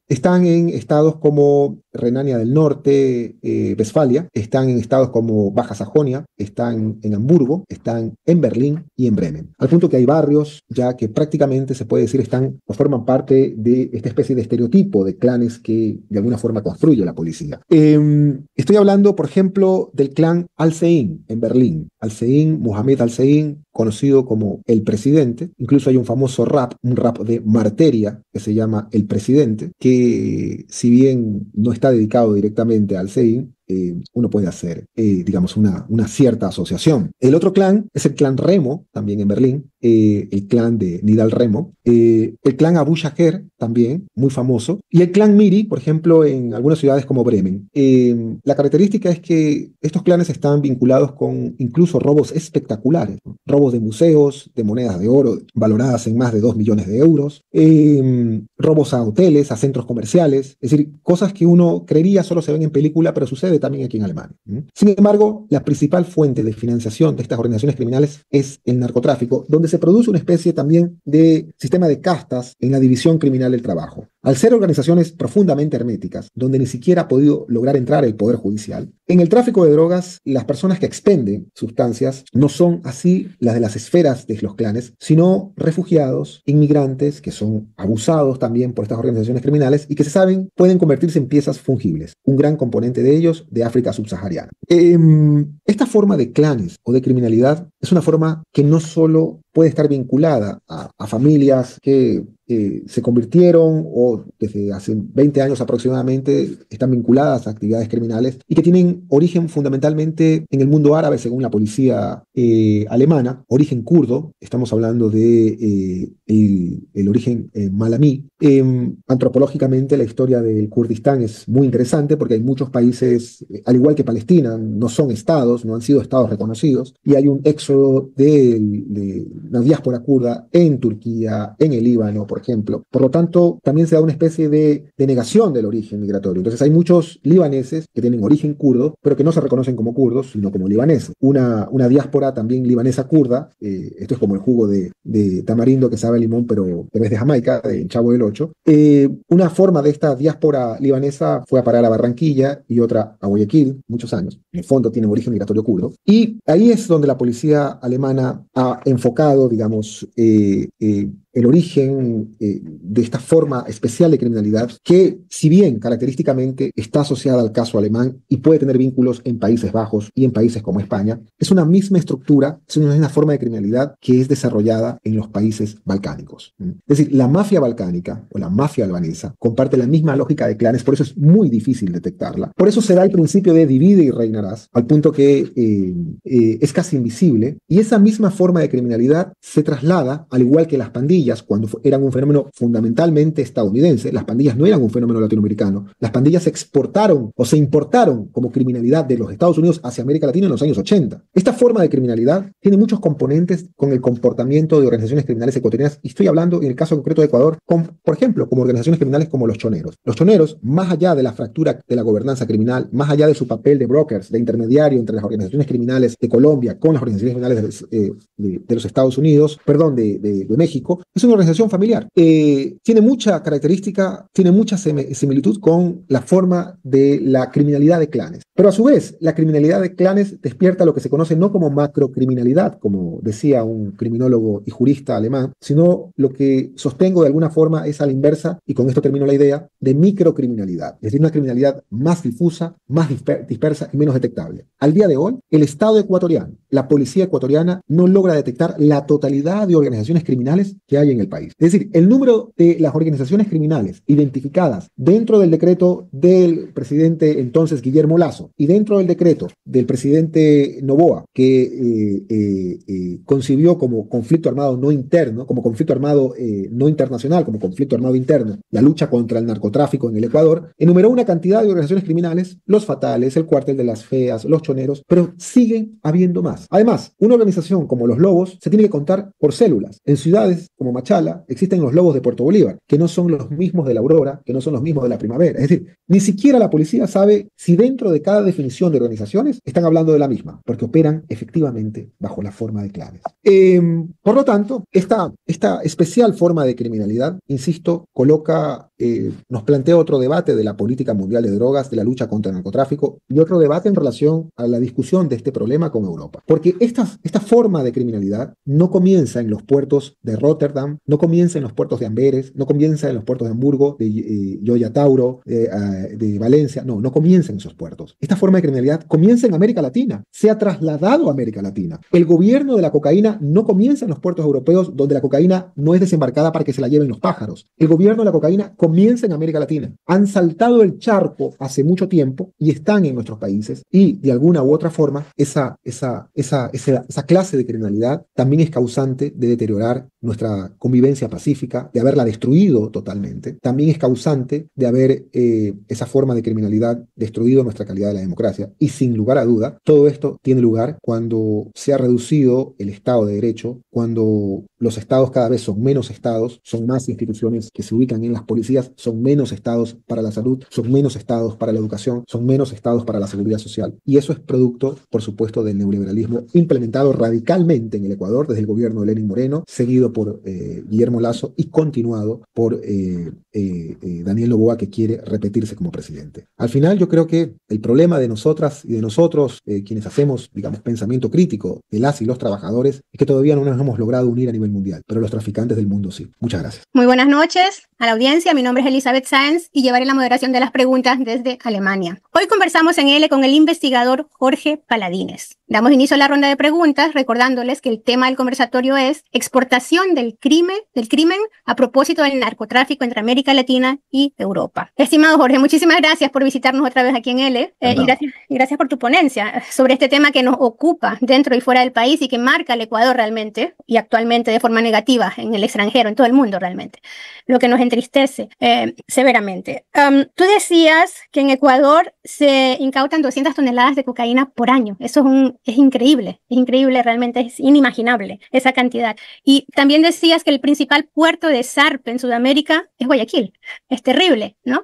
están en estados como Renania del Norte, Westfalia, están en estados como Baja Sajonia, están en Hamburgo, están en Berlín y en Bremen. Al punto que hay barrios ya que prácticamente se puede decir están o forman parte de esta especie de estereotipo de clanes que de alguna forma construye la policía. Estoy hablando, por ejemplo, del clan Al-Sein en Berlín. Al-Sein, Mohamed Al-Sein, conocido como el presidente. Incluso hay un famoso rap, un rap de Marteria, que se llama El Presidente, que si bien no está dedicado directamente a Al-Sein, uno puede hacer, digamos, una cierta asociación. El otro clan es el clan Remo, también en Berlín, el clan de Nidal Remo, el clan Abu Shaker, también, muy famoso, y el clan Miri, por ejemplo, en algunas ciudades como Bremen. La característica es que estos clanes están vinculados con incluso robos espectaculares, ¿no? Robos de museos, de monedas de oro valoradas en más de 2 millones de euros, robos a hoteles, a centros comerciales, es decir, cosas que uno creería solo se ven en película, pero sucede también aquí en Alemania. Sin embargo, la principal fuente de financiación de estas organizaciones criminales es el narcotráfico, donde se produce una especie también de sistema de castas en la división criminal del trabajo. Al ser organizaciones profundamente herméticas, donde ni siquiera ha podido lograr entrar el poder judicial, en el tráfico de drogas, las personas que expenden sustancias no son así las de las esferas de los clanes, sino refugiados, inmigrantes, que son abusados también por estas organizaciones criminales y que se saben pueden convertirse en piezas fungibles. Un gran componente de ellos de África subsahariana. Esta forma de clanes o de criminalidad es una forma que no solo puede estar vinculada a familias que se convirtieron o desde hace 20 años aproximadamente están vinculadas a actividades criminales y que tienen origen fundamentalmente en el mundo árabe, según la policía alemana, origen kurdo. Estamos hablando de el origen malamí. Antropológicamente, la historia del Kurdistán es muy interesante porque hay muchos países, al igual que Palestina, no son estados, no han sido estados reconocidos, y hay un éxodo de la diáspora kurda en Turquía, en el Líbano, por ejemplo. Por lo tanto, también se da una especie de negación del origen migratorio. Entonces, hay muchos libaneses que tienen origen kurdo, pero que no se reconocen como kurdos, sino como libaneses. Una diáspora también libanesa kurda, esto es como el jugo de tamarindo que sabe a limón, pero es de Jamaica, de Chavo del Ocho. Una forma de esta diáspora libanesa fue a parar a Barranquilla y otra a Guayaquil, muchos años. En el fondo tienen origen migratorio kurdo. Y ahí es donde la policía alemana ha enfocado, digamos, el origen de esta forma especial de criminalidad que, si bien característicamente está asociada al caso alemán y puede tener vínculos en Países Bajos y en países como España, es una misma estructura, es una misma forma de criminalidad que es desarrollada en los países balcánicos. Es decir, la mafia balcánica o la mafia albanesa comparte la misma lógica de clanes, por eso es muy difícil detectarla. Por eso se da el principio de divide y reinarás, al punto que es casi invisible, y esa misma forma de criminalidad se traslada, al igual que las pandillas, cuando eran un fenómeno fundamentalmente estadounidense. Las pandillas no eran un fenómeno latinoamericano. Las pandillas se exportaron o se importaron como criminalidad de los Estados Unidos hacia América Latina en los años 80. Esta forma de criminalidad tiene muchos componentes con el comportamiento de organizaciones criminales ecuatorianas, y estoy hablando en el caso concreto de Ecuador, por ejemplo, como organizaciones criminales como los choneros. Los choneros, más allá de la fractura de la gobernanza criminal, más allá de su papel de brokers, de intermediario entre las organizaciones criminales de Colombia con las organizaciones criminales de los Estados Unidos, perdón, de México, es una organización familiar. Tiene mucha característica, tiene mucha similitud con la forma de la criminalidad de clanes. Pero a su vez, la criminalidad de clanes despierta lo que se conoce no como macrocriminalidad, como decía un criminólogo y jurista alemán, sino lo que sostengo de alguna forma es a la inversa, y con esto termino la idea, de microcriminalidad. Es decir, una criminalidad más difusa, más dispersa y menos detectable. Al día de hoy, el Estado ecuatoriano, la policía ecuatoriana, no logra detectar la totalidad de organizaciones criminales que hay en el país. Es decir, el número de las organizaciones criminales identificadas dentro del decreto del presidente entonces Guillermo Lasso y dentro del decreto del presidente Noboa, que concibió como conflicto armado no interno, como conflicto armado no internacional, como conflicto armado interno, la lucha contra el narcotráfico en el Ecuador, enumeró una cantidad de organizaciones criminales, los Fatales, el Cuartel de las Feas, los Choneros, pero siguen habiendo más. Además, una organización como los Lobos se tiene que contar por células. En ciudades como Machala existen los Lobos de Puerto Bolívar, que no son los mismos de la Aurora, que no son los mismos de la Primavera. Es decir, ni siquiera la policía sabe si dentro de cada definición de organizaciones están hablando de la misma, porque operan efectivamente bajo la forma de clanes. Por lo tanto, esta especial forma de criminalidad, insisto, nos plantea otro debate de la política mundial de drogas, de la lucha contra el narcotráfico, y otro debate en relación a la discusión de este problema con Europa. Porque esta forma de criminalidad no comienza en los puertos de Rotterdam, no comienza en los puertos de Amberes, no comienza en los puertos de Hamburgo, de Gioia Tauro, de Valencia, no comienza en esos puertos. Esta forma de criminalidad comienza en América Latina, se ha trasladado a América Latina. El gobierno de la cocaína no comienza en los puertos europeos, donde la cocaína no es desembarcada para que se la lleven los pájaros. El gobierno de la cocaína comienza en América Latina. Han saltado el charco hace mucho tiempo y están en nuestros países, y de alguna u otra forma esa clase de criminalidad también es causante de deteriorar nuestra convivencia pacífica, de haberla destruido totalmente. También es causante de haber esa forma de criminalidad destruido nuestra calidad de la democracia. Y sin lugar a duda, todo esto tiene lugar cuando se ha reducido el Estado de Derecho, cuando los estados cada vez son menos estados, son más instituciones que se ubican en las policías, son menos estados para la salud, son menos estados para la educación, son menos estados para la seguridad social. Y eso es producto, por supuesto, del neoliberalismo implementado radicalmente en el Ecuador desde el gobierno de Lenín Moreno, seguido por Guillermo Lasso y continuado por Daniel Noboa, que quiere repetirse como presidente. Al final, yo creo que el problema de nosotras y de nosotros, quienes hacemos, digamos, pensamiento crítico de las y los trabajadores, es que todavía no nos hemos logrado unir a nivel mundial, pero los traficantes del mundo sí. Muchas gracias. Muy buenas noches. a la audiencia. Mi nombre es Elizabeth Sáenz y llevaré la moderación de las preguntas desde Alemania. Hoy conversamos en L con el investigador Jorge Paladines. Damos inicio a la ronda de preguntas recordándoles que el tema del conversatorio es exportación del crimen a propósito del narcotráfico entre América Latina y Europa. Estimado Jorge, muchísimas gracias por visitarnos otra vez aquí en L y gracias por tu ponencia sobre este tema que nos ocupa dentro y fuera del país y que marca al Ecuador realmente y actualmente de forma negativa en el extranjero, en todo el mundo realmente, lo que nos entristece severamente. Tú decías que en Ecuador se incautan 200 toneladas de cocaína por año. Eso es increíble realmente, es inimaginable esa cantidad. Y también decías que el principal puerto de zarpe en Sudamérica es Guayaquil. Es terrible, ¿no?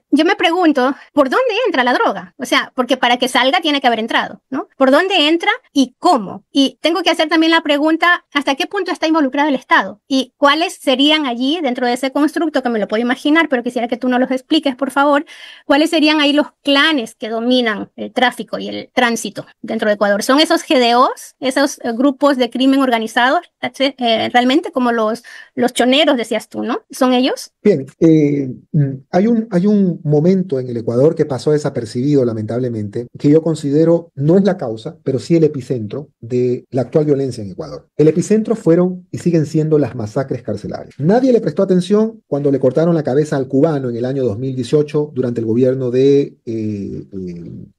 Yo me pregunto, ¿por dónde entra la droga? O sea, porque para que salga tiene que haber entrado, ¿no? ¿Por dónde entra y cómo? Y tengo que hacer también la pregunta, ¿hasta qué punto está involucrado el Estado? ¿Y cuáles serían allí, dentro de ese constructo, que me lo puedo imaginar, pero quisiera que tú nos los expliques, por favor, cuáles serían ahí los clanes que dominan el tráfico y el tránsito dentro de Ecuador? ¿Son esos GDOs, esos grupos de crimen organizado, realmente como los choneros, decías tú, ¿no? ¿Son ellos? Bien, hay un momento en el Ecuador que pasó desapercibido, lamentablemente, que yo considero no es la causa, pero sí el epicentro de la actual violencia en Ecuador. El epicentro fueron y siguen siendo las masacres carcelarias. Nadie le prestó atención cuando le cortaron la cabeza al cubano en el año 2018 durante el gobierno de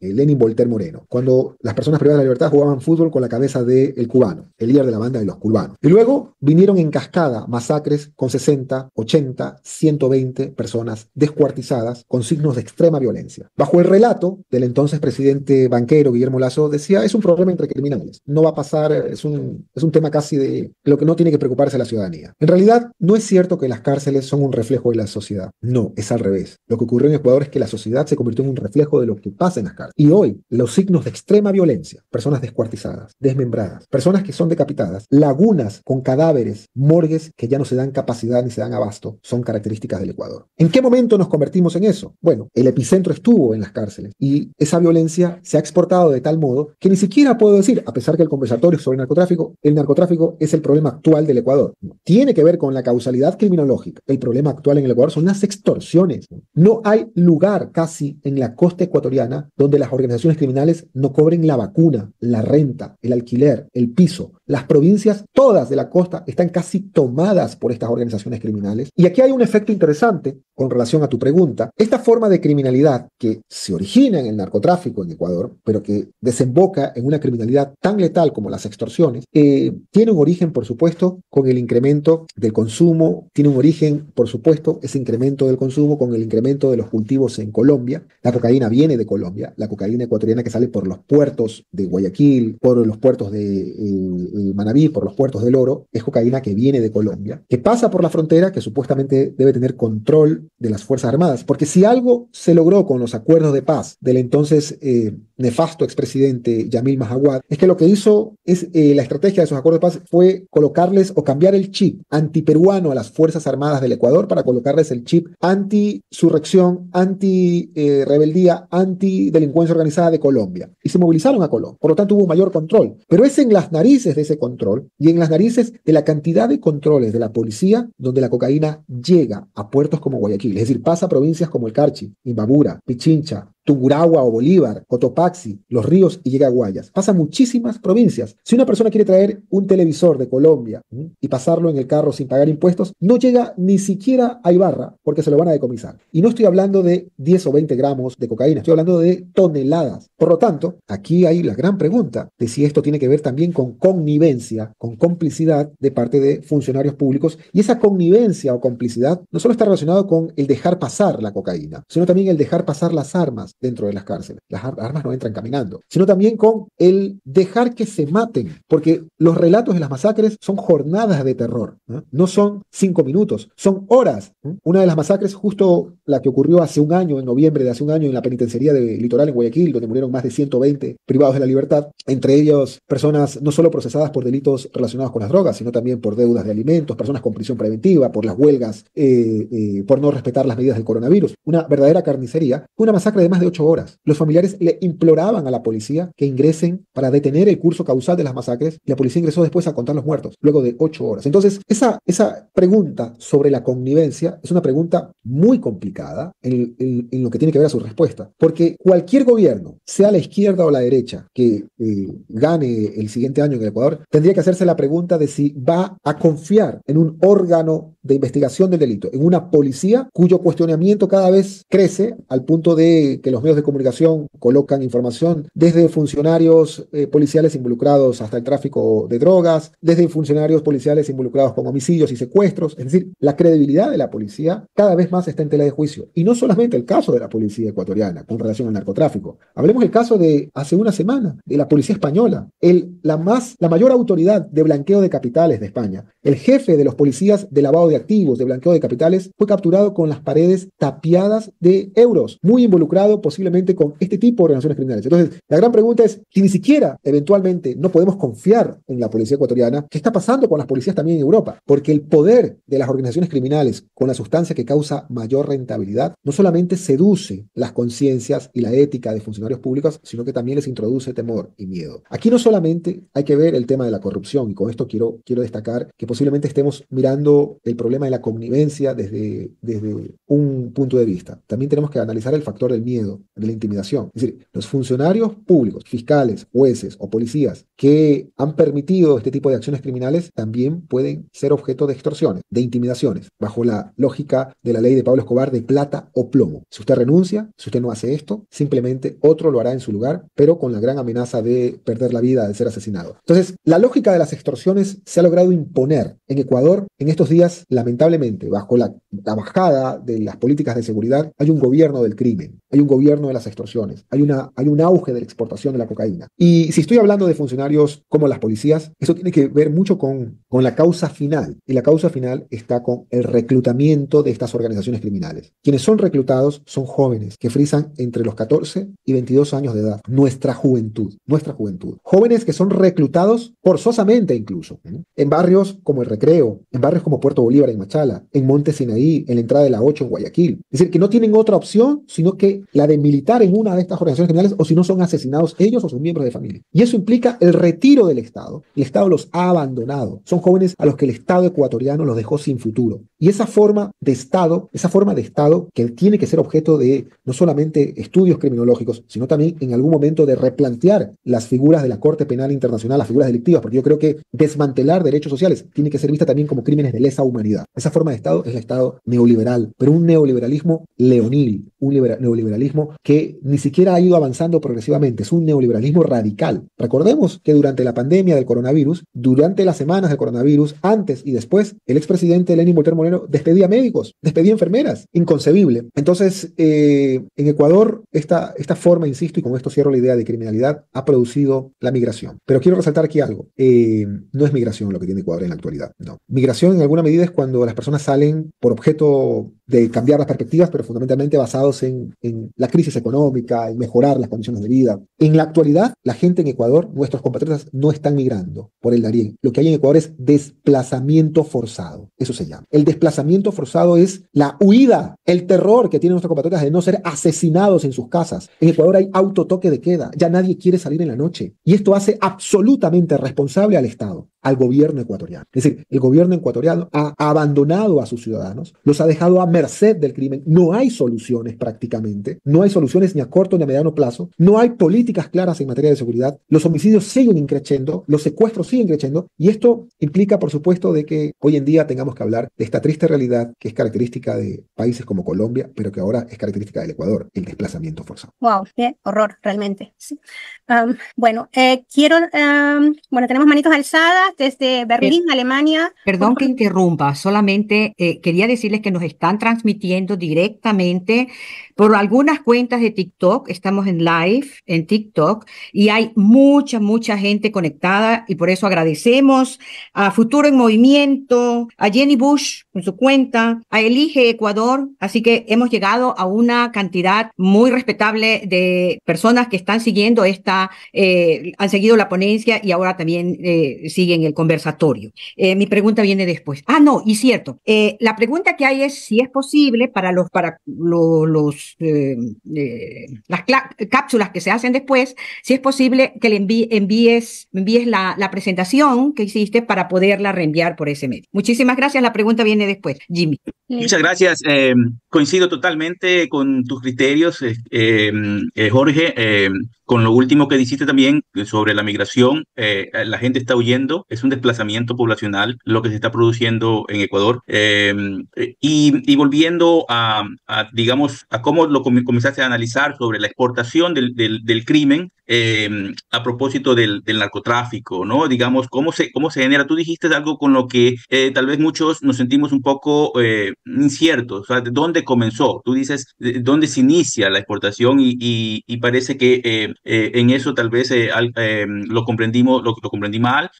Lenin Voltaire Moreno, cuando las personas privadas de la libertad jugaban fútbol con la cabeza del cubano, el líder de la banda de los cubanos. Y luego vinieron en cascada masacres con 60, 80, 120 personas descuartizadas con signos de extrema violencia. Bajo el relato del entonces presidente banquero Guillermo Lasso, decía, es un problema entre criminales, no va a pasar, es un tema casi de lo que no tiene que preocuparse la ciudadanía. En realidad, no es cierto que las cárceles son un reflejo de la sociedad. No, es al revés. Lo que ocurrió en Ecuador es que la sociedad se convirtió en un reflejo de lo que pasa en las cárceles. Y hoy, los signos de extrema violencia, personas descuartizadas, desmembradas, personas que son decapitadas, lagunas con cadáveres, morgues que ya no se dan capacidad ni se dan abasto, son características del Ecuador. ¿En qué momento nos convertimos en eso? Bueno, el epicentro estuvo en las cárceles y esa violencia se ha exportado de tal modo que ni siquiera puedo decir, a pesar que el conversatorio sobre el narcotráfico es el problema actual del Ecuador. Tiene que ver con la causalidad criminológica. El problema actual en el Ecuador son las extorsiones. No hay lugar casi en la costa ecuatoriana donde las organizaciones criminales no cobren la vacuna, la renta, el alquiler, el piso. Las provincias todas de la costa están casi tomadas por estas organizaciones criminales. Y aquí hay un efecto interesante con relación a tu pregunta. Esta forma de criminalidad que se origina en el narcotráfico en Ecuador, pero que desemboca en una criminalidad tan letal como las extorsiones, tiene un origen, por supuesto, con el incremento del consumo, tiene un origen, por supuesto, ese incremento del consumo con el incremento de los cultivos en Colombia. La cocaína viene de Colombia, la cocaína ecuatoriana que sale por los puertos de Guayaquil, por los puertos de Manabí, por los puertos del Oro, es cocaína que viene de Colombia, que pasa por la frontera, que supuestamente debe tener control de las Fuerzas Armadas, porque si algo se logró con los acuerdos de paz del entonces nefasto expresidente Yamil Mahaguad, es que lo que hizo es la estrategia de esos acuerdos de paz fue colocarles o cambiar el chip antiperuano a las Fuerzas Armadas del Ecuador para colocarles el chip anti-surrección, anti-rebeldía, anti-delincuencia organizada de Colombia. Y se movilizaron a Colombia. Por lo tanto, hubo mayor control. Pero es en las narices de ese control y en las narices de la cantidad de controles de la policía donde la cocaína llega a puertos como Guayaquil. Es decir, pasa a provincias como el Carchi, Imbabura, Pichincha, Tungurahua o Bolívar, Cotopaxi, Los Ríos y llega a Guayas. Pasa muchísimas provincias. Si una persona quiere traer un televisor de Colombia y pasarlo en el carro sin pagar impuestos, no llega ni siquiera a Ibarra porque se lo van a decomisar. Y no estoy hablando de 10 o 20 gramos de cocaína, estoy hablando de toneladas. Por lo tanto, aquí hay la gran pregunta de si esto tiene que ver también con connivencia, con complicidad de parte de funcionarios públicos. Y esa connivencia o complicidad no solo está relacionado con el dejar pasar la cocaína, sino también el dejar pasar las armas dentro de las cárceles. Las armas no entran caminando, sino también con el dejar que se maten, porque los relatos de las masacres son jornadas de terror, no son 5 minutos, son horas. Una de las masacres, justo la que ocurrió hace un año, en noviembre de hace un año, en la penitenciaría de Litoral en Guayaquil, donde murieron más de 120 privados de la libertad, entre ellos personas no solo procesadas por delitos relacionados con las drogas, sino también por deudas de alimentos, personas con prisión preventiva, por las huelgas, por no respetar las medidas del coronavirus. Una verdadera carnicería, una masacre de más de de 8 horas. Los familiares le imploraban a la policía que ingresen para detener el curso causal de las masacres y la policía ingresó después a contar los muertos, luego de 8 horas. Entonces, esa pregunta sobre la connivencia es una pregunta muy complicada en lo que tiene que ver a su respuesta, porque cualquier gobierno, sea la izquierda o la derecha, que gane el siguiente año en el Ecuador, tendría que hacerse la pregunta de si va a confiar en un órgano de investigación del delito, en una policía cuyo cuestionamiento cada vez crece al punto de que los medios de comunicación colocan información desde funcionarios policiales involucrados hasta el tráfico de drogas, desde funcionarios policiales involucrados con homicidios y secuestros. Es decir, la credibilidad de la policía cada vez más está en tela de juicio. Y no solamente el caso de la policía ecuatoriana con relación al narcotráfico. Hablemos del caso de hace una semana, de la policía española, la mayor autoridad de blanqueo de capitales de España. El jefe de los policías de lavado de activos, de blanqueo de capitales, fue capturado con las paredes tapiadas de euros, muy involucrado posiblemente con este tipo de organizaciones criminales. Entonces, la gran pregunta es, si ni siquiera eventualmente no podemos confiar en la policía ecuatoriana, ¿qué está pasando con las policías también en Europa? Porque el poder de las organizaciones criminales con la sustancia que causa mayor rentabilidad no solamente seduce las conciencias y la ética de funcionarios públicos, sino que también les introduce temor y miedo. Aquí no solamente hay que ver el tema de la corrupción, y con esto quiero destacar que posiblemente estemos mirando el problema de la connivencia desde un punto de vista. También tenemos que analizar el factor del miedo, de la intimidación. Es decir, los funcionarios públicos, fiscales, jueces o policías que han permitido este tipo de acciones criminales también pueden ser objeto de extorsiones, de intimidaciones, bajo la lógica de la ley de Pablo Escobar de plata o plomo. Si usted renuncia, si usted no hace esto, simplemente otro lo hará en su lugar, pero con la gran amenaza de perder la vida, de ser asesinado. Entonces, la lógica de las extorsiones se ha logrado imponer en Ecuador en estos días, lamentablemente, bajo la bajada de las políticas de seguridad, hay un gobierno del crimen, hay un gobierno de las extorsiones, hay un auge de la exportación de la cocaína. Y si estoy hablando de funcionarios como las policías, eso tiene que ver mucho con la causa final. Y la causa final está con el reclutamiento de estas organizaciones criminales. Quienes son reclutados son jóvenes que frisan entre los 14 y 22 años de edad. Nuestra juventud. Jóvenes que son reclutados forzosamente incluso, en barrios como El Recreo, en barrios como Puerto Bolívar en Machala, en Monte Sinaí, en la entrada de la 8 en Guayaquil. Es decir, que no tienen otra opción sino que la de militar en una de estas organizaciones criminales, o si no son asesinados ellos o sus miembros de familia. Y eso implica el retiro del Estado. El Estado los ha abandonado. Son jóvenes a los que el Estado ecuatoriano los dejó sin futuro. Y esa forma de Estado que tiene que ser objeto de no solamente estudios criminológicos, sino también en algún momento de replantear las figuras de la Corte Penal Internacional, las figuras delictivas, porque yo creo que desmantelar derechos sociales tiene que ser vista también como crímenes de lesa humanidad. Esa forma de Estado es el Estado neoliberal, pero un neoliberalismo leonil, un neoliberalismo que ni siquiera ha ido avanzando progresivamente, es un neoliberalismo radical. Recordemos que durante la pandemia del coronavirus, durante las semanas del coronavirus, antes y después, el expresidente Lenín Voltaire Moreno despedía médicos, despedía enfermeras, inconcebible. Entonces, en Ecuador, esta forma, insisto, y con esto cierro la idea de criminalidad, ha producido la migración. Pero quiero resaltar aquí algo, no es migración lo que tiene Ecuador en la actualidad, no. Migración en alguna medida es cuando las personas salen por objeto de cambiar las perspectivas, pero fundamentalmente basados en la crisis económica, en mejorar las condiciones de vida. En la actualidad, la gente en Ecuador, nuestros compatriotas, no están migrando por el Darién. Lo que hay en Ecuador es desplazamiento forzado. Eso se llama. El desplazamiento forzado es la huida, el terror que tienen nuestros compatriotas de no ser asesinados en sus casas. En Ecuador hay autotoque de queda. Ya nadie quiere salir en la noche. Y esto hace absolutamente responsable al Estado, al gobierno ecuatoriano. Es decir, el gobierno ecuatoriano ha abandonado a sus ciudadanos, los ha dejado a merced del crimen. No hay soluciones prácticamente, no hay soluciones ni a corto ni a mediano plazo, no hay políticas claras en materia de seguridad, los homicidios siguen increciendo, los secuestros siguen creciendo, y esto implica, por supuesto, de que hoy en día tengamos que hablar de esta triste realidad que es característica de países como Colombia, pero que ahora es característica del Ecuador, el desplazamiento forzado. Wow, qué horror, realmente. Sí. Bueno, tenemos manitos alzadas desde Berlín, Alemania. Perdón que interrumpa, solamente quería decirles que nos están transmitiendo directamente por algunas cuentas de TikTok. Estamos en live en TikTok y hay mucha gente conectada, y por eso agradecemos a Futuro en Movimiento, a Jenny Bush en su cuenta, a Elige Ecuador. Así que hemos llegado a una cantidad muy respetable de personas que están siguiendo han seguido la ponencia y ahora también siguen el conversatorio. Mi pregunta viene después. No, y cierto, la pregunta que hay es si es posible las cápsulas que se hacen después, si es posible que le envíes la presentación que hiciste para poderla reenviar por ese medio. Muchísimas gracias. La pregunta viene después. Jimmy. Muchas gracias. Coincido totalmente con tus criterios, Jorge. Con lo último que dijiste también sobre la migración, la gente está huyendo, es un desplazamiento poblacional lo que se está produciendo en Ecuador. Y volviendo digamos, a cómo lo comenzaste a analizar sobre la exportación del crimen, a propósito del narcotráfico, ¿no? Digamos, cómo se genera. Tú dijiste algo con lo que tal vez muchos nos sentimos un poco inciertos, o sea, ¿de dónde comenzó? Tú dices, ¿dónde se inicia la exportación? Y parece que en eso tal vez lo comprendí mal.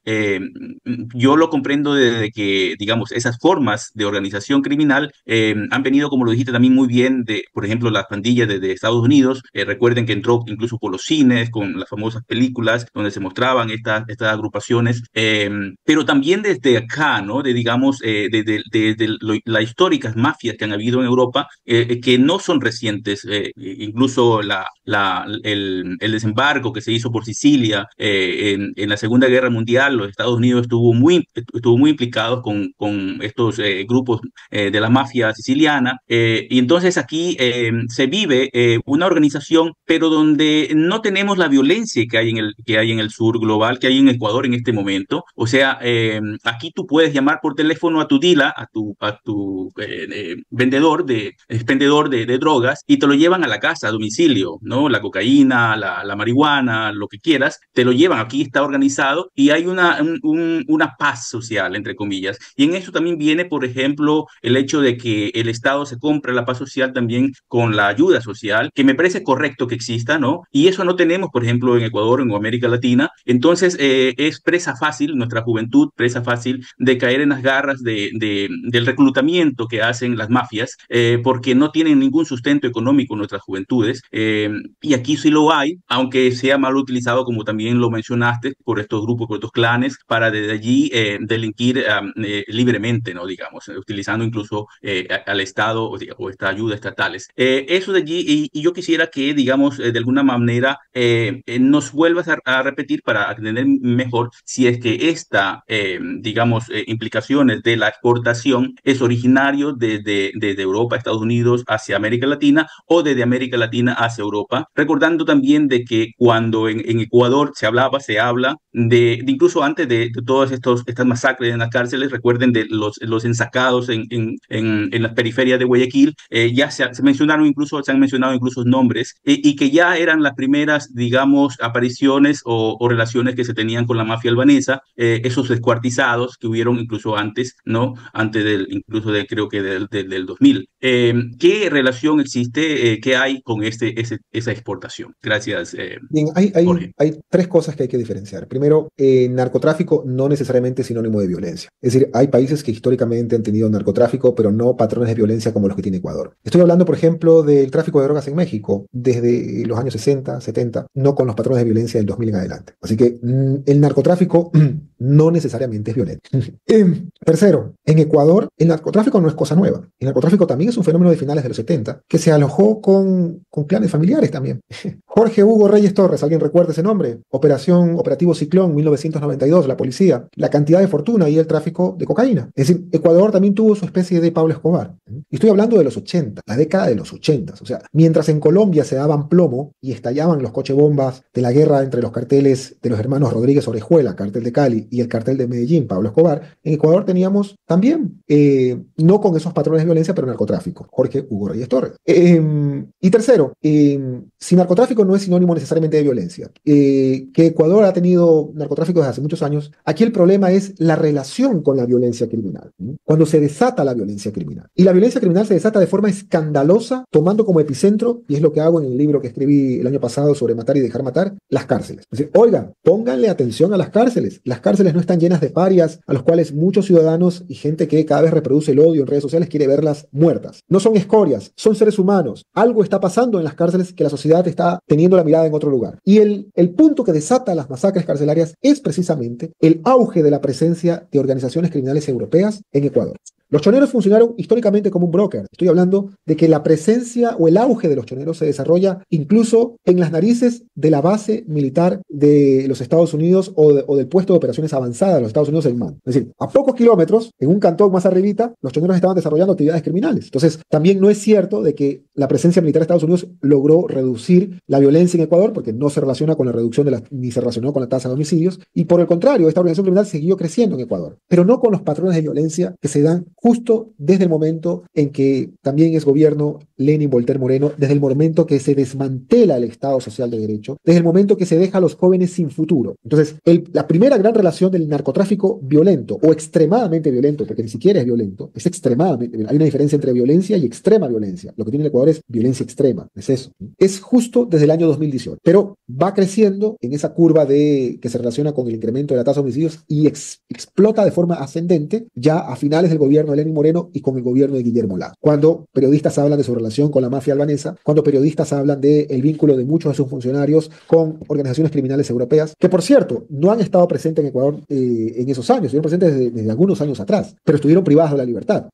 Yo lo comprendo desde que, digamos, esas formas de organización criminal han venido, como lo dijiste también muy bien, por ejemplo, las pandillas de Estados Unidos. Recuerden que entró incluso por los cines, con las famosas películas donde se mostraban estas agrupaciones, pero también desde acá, ¿no? Digamos, las históricas mafias que han habido en Europa, que no son recientes, incluso el desembarco que se hizo por Sicilia en la Segunda Guerra Mundial. Los Estados Unidos estuvo muy implicados con estos grupos de la mafia siciliana, y entonces aquí se vive una organización, pero donde no tenemos la violencia que hay en el sur global, que hay en Ecuador en este momento. O sea, aquí tú puedes llamar por teléfono a tu dealer, a tu expendedor de drogas, y te lo llevan a la casa, a domicilio, ¿no? La cocaína, la marihuana, lo que quieras, te lo llevan. Aquí está organizado y hay una paz social, entre comillas. Y en eso también viene, por ejemplo, el hecho de que el Estado se compra la paz social también con la ayuda social, que me parece correcto que exista, ¿no? Y eso no tenemos, por ejemplo, en Ecuador, en América Latina. Entonces, es presa fácil, nuestra juventud, presa fácil de caer en las garras del reclutamiento que hacen las mafias, porque no tienen ningún sustento económico nuestras juventudes. Y aquí sí lo hay, aunque sea mal utilizado, como también lo mencionaste, por estos grupos, por estos clanes, para desde allí delinquir libremente, ¿no? Digamos, utilizando incluso al Estado o esta ayuda estatales. Eso de allí, y yo quisiera que, digamos, de alguna manera nos vuelvas a repetir para entender mejor si es que digamos, implicaciones de la exportación es originario desde Europa, Estados Unidos, hacia América Latina, o desde América Latina hacia Europa. Recordando también de que cuando en Ecuador se habla de incluso antes de todas estas masacres en las cárceles, recuerden de los ensacados en las periferias de Guayaquil, ya se han mencionado incluso nombres, y que ya eran las primeras, digamos, apariciones o relaciones que se tenían con la mafia albanesa, esos descuartizados que hubieron incluso antes, ¿no? Incluso creo que del 2000. ¿Qué relación existe, qué hay con esa exportación? Gracias, Bien, Jorge. hay tres cosas que hay que diferenciar. Primero, narcotráfico no necesariamente es sinónimo de violencia. Es decir, hay países que históricamente han tenido narcotráfico, pero no patrones de violencia como los que tiene Ecuador. Estoy hablando, por ejemplo, del tráfico de drogas en México desde los años 60, 70, no con los patrones de violencia del 2000 en adelante. Así que el narcotráfico no necesariamente es violento. Tercero, en Ecuador el narcotráfico no es cosa nueva. El narcotráfico también es un fenómeno de finales de los 70 que se alojó con clanes familiares también. Jorge Hugo Reyes Torres, ¿alguien recuerda ese nombre? Operativo Ciclón, 1992, la policía, la cantidad de fortuna y el tráfico de cocaína. Es decir, Ecuador también tuvo su especie de Pablo Escobar. Y estoy hablando de los 80, la década de los 80. O sea, mientras en Colombia se daban plomo y estallaban los cochebombas de la guerra entre los carteles de los hermanos Rodríguez Orejuela, cartel de Cali, y el cartel de Medellín, Pablo Escobar, en Ecuador teníamos también, no con esos patrones de violencia, pero narcotráfico. Jorge Hugo Reyes Torres. Y tercero, si narcotráfico no es sinónimo necesariamente de violencia, que Ecuador ha tenido narcotráfico desde hace muchos años, aquí el problema es la relación con la violencia criminal, cuando se desata la violencia criminal. Y la violencia criminal se desata de forma escandalosa, tomando como epicentro, y es lo que hago en el libro que escribí el año pasado sobre matar y dejar matar, las cárceles. Es decir, oigan, pónganle atención a las cárceles. Las cárceles no están llenas de parias a los cuales muchos ciudadanos y gente que cada vez reproduce el odio en redes sociales quiere verlas muertas. No son escorias, son seres humanos. Algo está pasando en las cárceles que la sociedad está teniendo la mirada en otro lugar. Y el punto que desata las masacres carcelarias es precisamente el auge de la presencia de organizaciones criminales europeas en Ecuador. Los choneros funcionaron históricamente como un broker. Estoy hablando de que la presencia o el auge de los choneros se desarrolla incluso en las narices de la base militar de los Estados Unidos o del puesto de operaciones avanzada de los Estados Unidos en Man. Es decir, a pocos kilómetros, en un cantón más arribita, los choneros estaban desarrollando actividades criminales. Entonces, también no es cierto de que la presencia militar de Estados Unidos logró reducir la violencia en Ecuador, porque no se relaciona con la reducción ni se relacionó con la tasa de homicidios, y por el contrario, esta organización criminal siguió creciendo en Ecuador, pero no con los patrones de violencia que se dan justo desde el momento en que también es gobierno Lenin Voltaire Moreno, desde el momento que se desmantela el Estado Social de Derecho, desde el momento que se deja a los jóvenes sin futuro. Entonces, la primera gran relación del narcotráfico violento o extremadamente violento, porque ni siquiera es violento, es extremadamente, hay una diferencia entre violencia y extrema violencia. Lo que tiene el Ecuador es violencia extrema, es eso. Es justo desde el año 2018, pero va creciendo en esa curva que se relaciona con el incremento de la tasa de homicidios y explota de forma ascendente ya a finales del gobierno de Lenín Moreno y con el gobierno de Guillermo Lasso. Cuando periodistas hablan de su relación con la mafia albanesa, cuando periodistas hablan del vínculo de muchos de sus funcionarios con organizaciones criminales europeas, que por cierto, no han estado presentes en Ecuador en esos años, estuvieron presentes desde algunos años atrás, pero estuvieron privados de la libertad.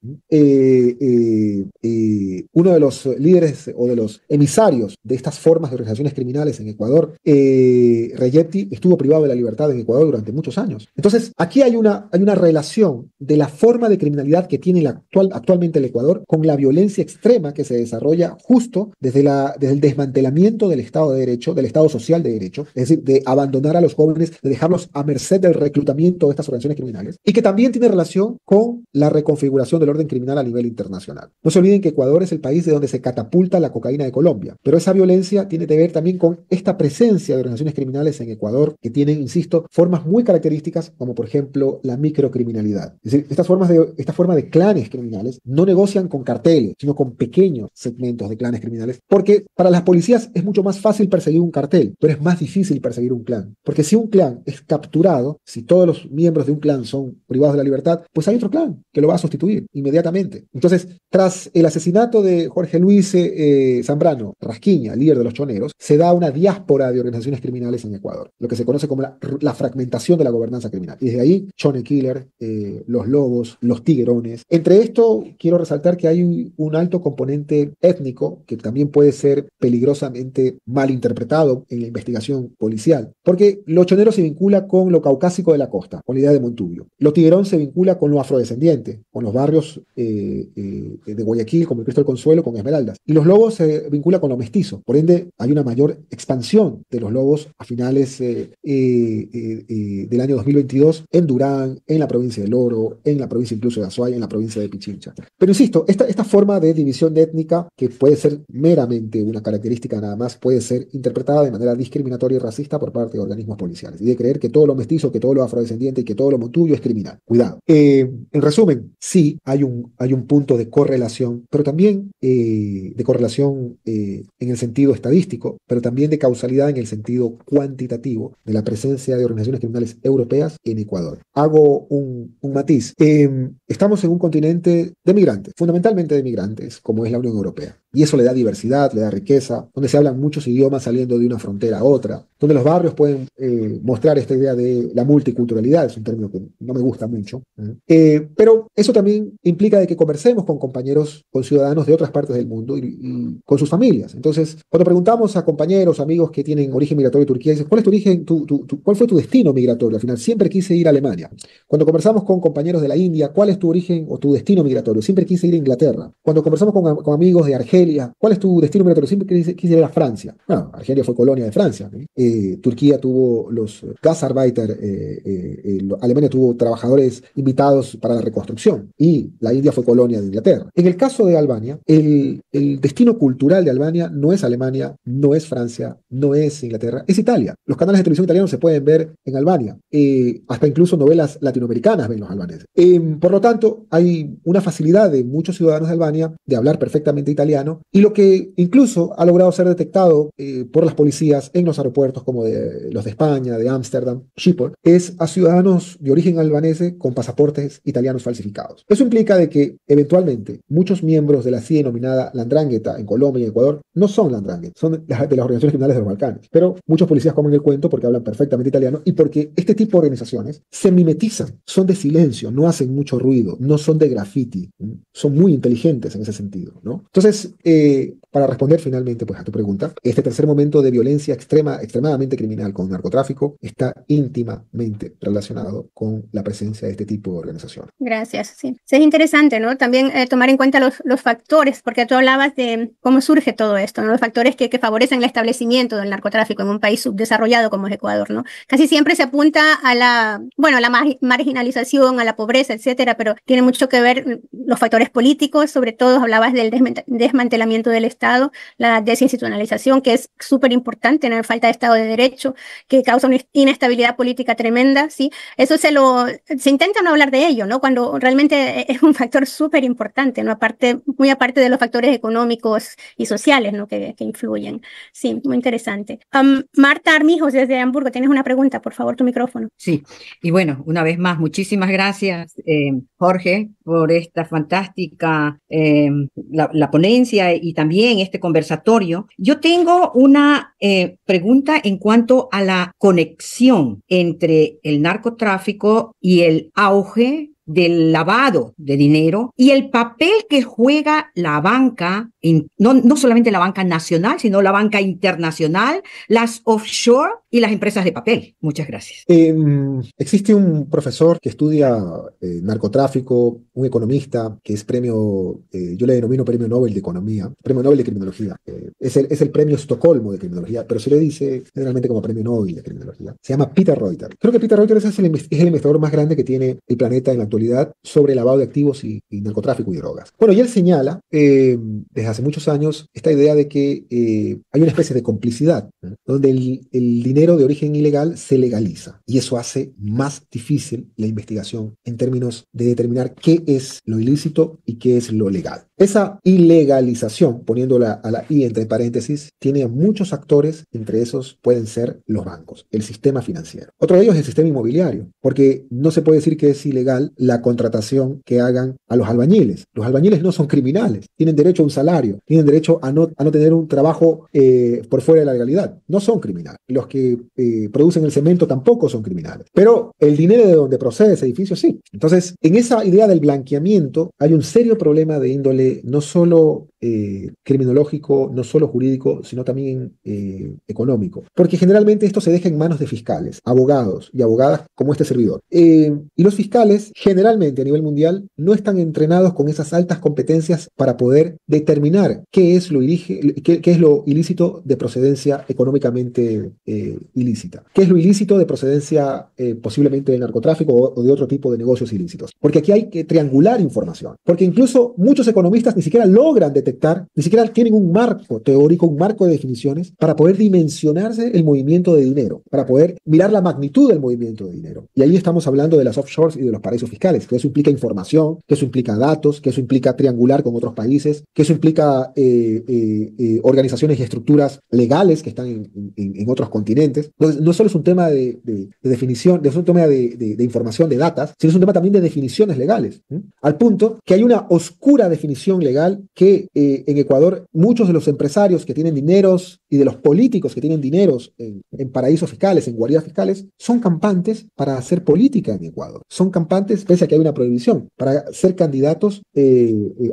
Uno de los líderes o de los emisarios de estas formas de organizaciones criminales en Ecuador, Reyetti, estuvo privado de la libertad en Ecuador durante muchos años. Entonces, aquí hay una relación de la forma de criminalidad que tiene actualmente el Ecuador con la violencia extrema que se desarrolla justo desde el desmantelamiento del Estado de Derecho, del Estado Social de Derecho, es decir, de abandonar a los jóvenes, de dejarlos a merced del reclutamiento de estas organizaciones criminales, y que también tiene relación con la reconfiguración del orden criminal a nivel internacional. No se olviden que Ecuador es el país de donde se catapulta la cocaína de Colombia, pero esa violencia tiene que ver también con esta presencia de organizaciones criminales en Ecuador que tienen, insisto, formas muy características como por ejemplo la microcriminalidad. Es decir, esta forma de clanes criminales no negocian con carteles, sino con pequeños segmentos de clanes criminales, porque para las policías es mucho más fácil perseguir un cartel, pero es más difícil perseguir un clan, porque si un clan es capturado, si todos los miembros de un clan son privados de la libertad, pues hay otro clan que lo va a sustituir inmediatamente. Entonces, tras el asesinato de Jorge Luis Zambrano Rasquiña, líder de los choneros, se da una diáspora de organizaciones criminales en Ecuador, lo que se conoce como la fragmentación de la gobernanza criminal. Y desde ahí, Chone Killer, los Lobos, los Tiguerones. Entre esto, quiero resaltar que hay un alto componente étnico que también puede ser peligrosamente mal interpretado en la investigación policial, porque lo chonero se vincula con lo caucásico de la costa, con la idea de Montubio. Lo Tiguerón se vincula con lo afrodescendiente, con los barrios de Guayaquil, como el Cristo del Consuelo, con Esmeraldas. Y los Lobos se vincula con lo mestizo. Por ende, hay una mayor expansión de los Lobos a finales del año 2022 en Durán, en la provincia del Oro, en la provincia incluso de Azuay, en la provincia de Pichincha. Pero insisto, esta forma de división étnica, que puede ser meramente una característica nada más, puede ser interpretada de manera discriminatoria y racista por parte de organismos policiales, y de creer que todo lo mestizo, que todo lo afrodescendiente y que todo lo montubio es criminal. Cuidado. En resumen, sí hay un punto de correlación, pero también de correlación en el sentido estadístico, pero también de causalidad en el sentido cuantitativo de la presencia de organizaciones criminales europeas en Ecuador. Hago un matiz. Estamos en un continente de migrantes, fundamentalmente de migrantes, como es la Unión Europea. Y eso le da diversidad, le da riqueza, donde se hablan muchos idiomas saliendo de una frontera a otra, donde los barrios pueden mostrar esta idea de la multiculturalidad, es un término que no me gusta mucho. Pero eso también implica de que conversemos con compañeros, con ciudadanos de otras partes del mundo y con sus familias. Entonces, cuando preguntamos a compañeros, amigos que tienen origen migratorio de Turquía, dicen, ¿cuál es tu origen, cuál fue tu destino migratorio? Al final, siempre quise ir a Alemania. Cuando conversamos con compañeros de la India, ¿cuál es tu origen o tu destino migratorio? Siempre quise ir a Inglaterra. Cuando conversamos con amigos de Argelia, ¿cuál es tu destino migratorio? Siempre quise ir a Francia. Bueno, Argelia fue colonia de Francia, ¿no? Turquía tuvo los Gastarbeiter, Alemania tuvo trabajadores invitados para la reconstrucción y la India fue colonia de Inglaterra. En el caso de Albania, el destino cultural de Albania no es Alemania, no es Francia, no es Inglaterra, es Italia. Los canales de televisión italianos se pueden ver en Albania, hasta incluso novelas latinoamericanas ven los albaneses. Por lo tanto, hay una facilidad de muchos ciudadanos de Albania de hablar perfectamente italiano, y lo que incluso ha logrado ser detectado por las policías en los aeropuertos como los de España, de Ámsterdam, Schiphol, es a ciudadanos de origen albanese con pasaportes italianos falsificados. Eso implica de que eventualmente muchos miembros de la así denominada La 'Ndrangheta en Colombia y en Ecuador no son La 'Ndrangheta, son de las organizaciones criminales de los Balcanes. Pero muchos policías comen el cuento porque hablan perfectamente italiano y porque este tipo de organizaciones se mimetizan, son de silencio, no hacen mucho ruido, no son de graffiti, son muy inteligentes en ese sentido, ¿no? Entonces, para responder finalmente pues, a tu pregunta, este tercer momento de violencia extremadamente criminal con narcotráfico está íntimamente relacionado con la presencia de este tipo de organizaciones. Gracias, sí. Sí, es interesante, ¿no? También tomar en cuenta los factores, porque tú hablabas de cómo surge todo esto, ¿no? Los factores que favorecen el establecimiento del narcotráfico en un país subdesarrollado como es Ecuador, ¿no? Casi siempre se apunta a la marginalización, a la pobreza, etcétera, pero tiene mucho que ver los factores políticos, sobre todo hablabas del desmantelamiento del Estado, la desinstitucionalización, que es súper importante, tener falta de Estado de Derecho, que causa una inestabilidad política tremenda, ¿sí? Eso se intenta no hablar de ello, ¿no? Cuando realmente es un factor súper importante, ¿no? Muy aparte de los factores económicos y sociales, ¿no? Que influyen. Sí, muy interesante. Marta Armijos, desde Hamburgo, tienes una pregunta, por favor, tu micrófono. Sí, y bueno, una vez más, muchísimas gracias, Jorge, por esta fantástica la ponencia y también este conversatorio. Yo tengo una pregunta en cuanto a la conexión entre el narcotráfico y el auge del lavado de dinero y el papel que juega la banca, no solamente la banca nacional, sino la banca internacional, las offshore y las empresas de papel. Muchas gracias. Existe un profesor que estudia narcotráfico, un economista que es premio, yo le denomino premio Nobel de Economía, premio Nobel de Criminología. Es el premio Estocolmo de Criminología, pero se le dice generalmente como premio Nobel de Criminología. Se llama Peter Reuter. Creo que Peter Reuter es el investigador más grande que tiene el planeta en la actualidad sobre lavado de activos y narcotráfico y drogas. Bueno, y él señala desde hace muchos años esta idea de que hay una especie de complicidad, ¿no? Donde el dinero de origen ilegal se legaliza y eso hace más difícil la investigación en términos de determinar qué es lo ilícito y qué es lo legal. Esa ilegalización, poniéndola a la I entre paréntesis, tiene a muchos actores, entre esos pueden ser los bancos, el sistema financiero. Otro de ellos es el sistema inmobiliario, porque no se puede decir que es ilegal la contratación que hagan a los albañiles. Los albañiles no son criminales, tienen derecho a un salario, tienen derecho a no tener un trabajo por fuera de la legalidad. No son criminales. Los que producen el cemento tampoco son criminales. Pero el dinero de donde procede ese edificio sí. Entonces, en esa idea del blanqueamiento hay un serio problema de índole no solo criminológico, no solo jurídico, sino también económico. Porque generalmente esto se deja en manos de fiscales, abogados y abogadas como este servidor. Y los fiscales generalmente a nivel mundial no están entrenados con esas altas competencias para poder determinar qué es lo ilícito de procedencia económicamente ilícita, qué es lo ilícito de procedencia posiblemente de narcotráfico o de otro tipo de negocios ilícitos. Porque aquí hay que triangular información, porque incluso muchos economistas ni siquiera logran detectar, ni siquiera tienen un marco teórico, un marco de definiciones para poder dimensionarse el movimiento de dinero, para poder mirar la magnitud del movimiento de dinero. Y ahí estamos hablando de las offshores y de los paraísos fiscales, que eso implica información, que eso implica datos, que eso implica triangular con otros países, que eso implica organizaciones y estructuras legales que están en otros continentes. Entonces, no solo es un tema de definición, es un tema de información, de datas, sino es un tema también de definiciones legales, ¿sí? Al punto que hay una oscura definición legal que en Ecuador muchos de los empresarios que tienen dineros y de los políticos que tienen dineros en paraísos fiscales, en guaridas fiscales, son campantes para hacer política en Ecuador. Son campantes, pese a que hay una prohibición, para ser candidatos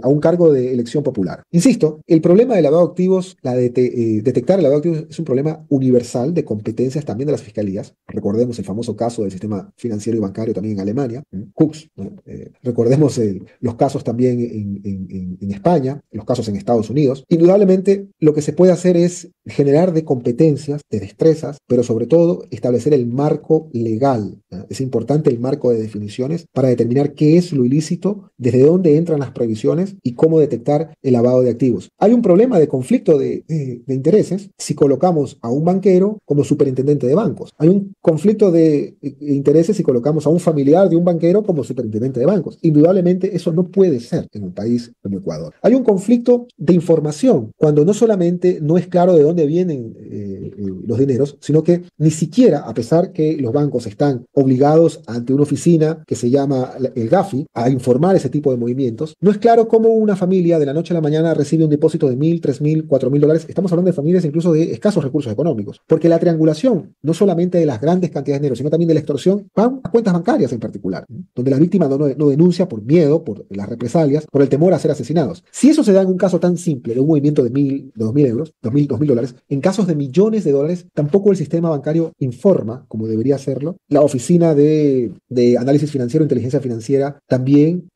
a un cargo de elección popular. Insisto, el problema del lavado de activos, detectar el lavado de activos es un problema universal de competencias también de las fiscalías. Recordemos el famoso caso del sistema financiero y bancario también en Alemania, Hooks, ¿no? Recordemos los casos también en España, los casos en Estados Unidos. Indudablemente, lo que se puede hacer es generar de competencias, de destrezas, pero sobre todo establecer el marco legal, ¿no? Es importante el marco de definiciones para determinar qué es lo ilícito, desde dónde entran las prohibiciones y cómo detectar el lavado de activos. Hay un problema de conflicto de intereses si colocamos a un banquero como superintendente de bancos. Hay un conflicto de intereses si colocamos a un familiar de un banquero como superintendente de bancos. Indudablemente eso no puede ser en un país como Ecuador. Hay un conflicto de información cuando no solamente no es claro de dónde dónde vienen los dineros, sino que ni siquiera, a pesar que los bancos están obligados ante una oficina que se llama el GAFI a informar ese tipo de movimientos, no es claro cómo una familia de la noche a la mañana recibe un depósito de $1,000, $3,000, $4,000. Estamos hablando de familias incluso de escasos recursos económicos, porque la triangulación, no solamente de las grandes cantidades de dinero, sino también de la extorsión, van a cuentas bancarias en particular, donde la víctima no denuncia por miedo, por las represalias, por el temor a ser asesinados. Si eso se da en un caso tan simple de un movimiento de $2,000, $2,000, en casos de millones de dólares, tampoco el sistema bancario informa, como debería hacerlo. La oficina de análisis financiero, inteligencia financiera, también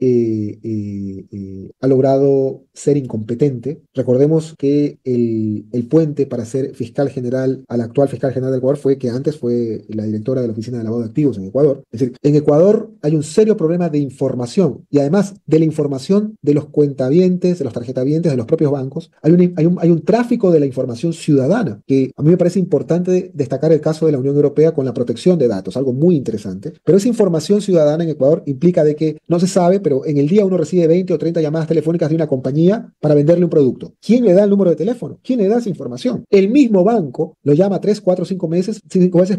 ha logrado ser incompetente. Recordemos que el puente para ser fiscal general al actual fiscal general del Ecuador fue que antes fue la directora de la Oficina de Lavado de Activos en Ecuador. Es decir, en Ecuador hay un serio problema de información, y además de la información de los cuentavientes, de los tarjetavientes, de los propios bancos, hay un tráfico de la información ciudadana, que a mí me parece importante destacar el caso de la Unión Europea con la protección de datos, algo muy interesante. Pero esa información ciudadana en Ecuador implica de que no se sabe, pero en el día uno recibe 20 o 30 llamadas telefónicas de una compañía para venderle un producto. ¿Quién le da el número de teléfono? ¿Quién le da esa información? El mismo banco lo llama 3, 4, 5 veces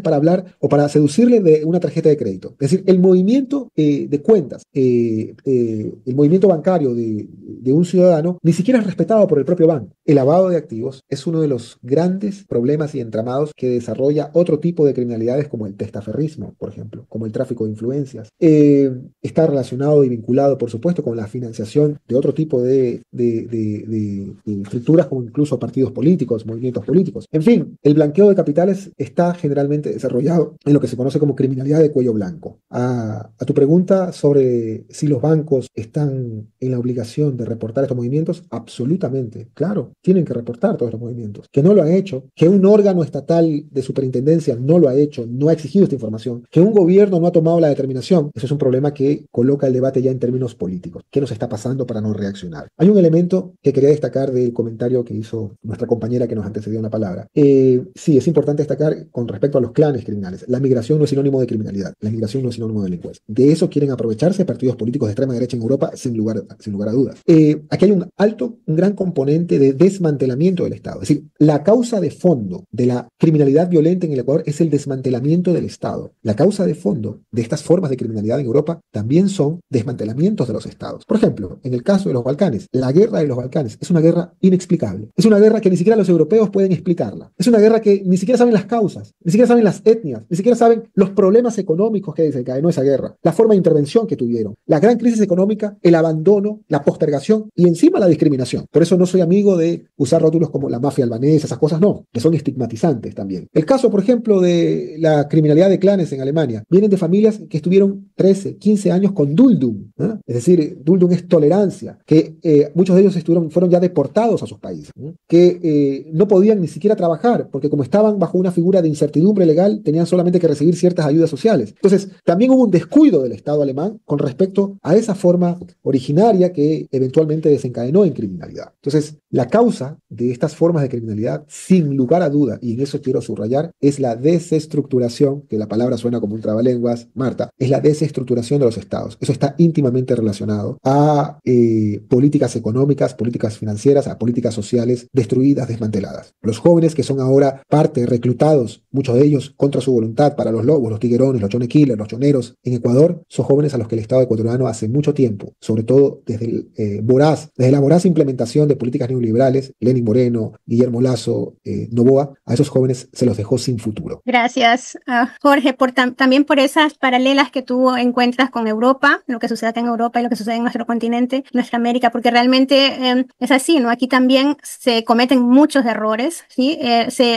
para hablar o para seducirle de una tarjeta de crédito. Es decir, el movimiento de cuentas, el movimiento bancario de un ciudadano ni siquiera es respetado por el propio banco. El lavado de activos es uno de los grandes problemas y entramados que desarrolla otro tipo de criminalidades como el testaferrismo, por ejemplo, como el tráfico de influencias. Está relacionado y vinculado, por supuesto, con la financiación de otro tipo de estructuras, como incluso partidos políticos, movimientos políticos. En fin, el blanqueo de capitales está generalmente desarrollado en lo que se conoce como criminalidad de cuello blanco. A tu pregunta sobre si los bancos están en la obligación de reportar estos movimientos, absolutamente, claro, tienen que reportar todos los movimientos. Que no lo han hecho, que un órgano estatal de superintendencia no lo ha hecho, no ha exigido esta información, que un gobierno no ha tomado la determinación, eso es un problema que coloca el debate ya en términos políticos. ¿Qué nos está pasando para no reaccionar? Hay un elemento que quería destacar del comentario que hizo nuestra compañera que nos antecedió en la palabra. Sí, es importante destacar con respecto a los clanes criminales. La migración no es sinónimo de criminalidad, la migración no es sinónimo de delincuencia. De eso quieren aprovecharse partidos políticos de extrema derecha en Europa sin lugar a dudas. Aquí hay un gran componente de desmantelamiento del Estado. Es decir, la causa de fondo de la criminalidad violenta en el Ecuador es el desmantelamiento del Estado. La causa de fondo de estas formas de criminalidad en Europa también son desmantelamientos de los Estados. Por ejemplo, en el caso de los Balcanes, la guerra de los Balcanes es una guerra inexplicable. Es una guerra que ni siquiera los europeos pueden explicarla. Es una guerra que ni siquiera saben las causas, ni siquiera saben las etnias, ni siquiera saben los problemas económicos que desencadenó esa guerra, la forma de intervención que tuvieron, la gran crisis económica, el abandono, la postergación y encima la discriminación. Por eso no soy amigo de usar rótulos como la mafia albanesa, esas cosas no, que son estigmatizantes también. El caso, por ejemplo, de la criminalidad de clanes en Alemania, vienen de familias que estuvieron 13, 15 años con Duldum, ¿no? Es decir, Duldum es tolerancia, que muchos de ellos fueron ya deportados a sus países, ¿no? Que no podían ni siquiera trabajar, porque como estaban bajo una figura de incertidumbre legal, tenían solamente que recibir ciertas ayudas sociales. Entonces, también hubo un descuido del Estado alemán con respecto a esa forma originaria que eventualmente desencadenó en criminalidad. Entonces, la causa de estas formas de criminalidad, sin lugar a duda, y en eso quiero subrayar, es la desestructuración, que la palabra suena como un trabalenguas, Marta, es la desestructuración de los estados. Eso está íntimamente relacionado a políticas económicas, políticas financieras, a políticas sociales destruidas, desmanteladas. Los jóvenes que son ahora parte, reclutados, muchos de ellos contra su voluntad para los lobos, los tiguerones, los chonequiles, los choneros en Ecuador, son jóvenes a los que el Estado ecuatoriano hace mucho tiempo, sobre todo desde la voraz implementación de políticas neoliberales, Lenín Moreno, Guillermo Lasso, Noboa, a esos jóvenes se los dejó sin futuro. Gracias, Jorge, también por esas paralelas que tú encuentras con Europa, lo que sucede acá en Europa y lo que sucede en nuestro continente, nuestra América, porque realmente es así, ¿no? Aquí también se cometen muchos errores, ¿sí?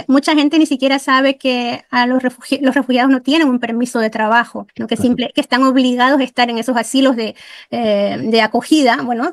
Mucha gente ni siquiera sabe que a los refugiados no tienen un permiso de trabajo, ¿no? Que están obligados a estar en esos asilos de acogida, bueno,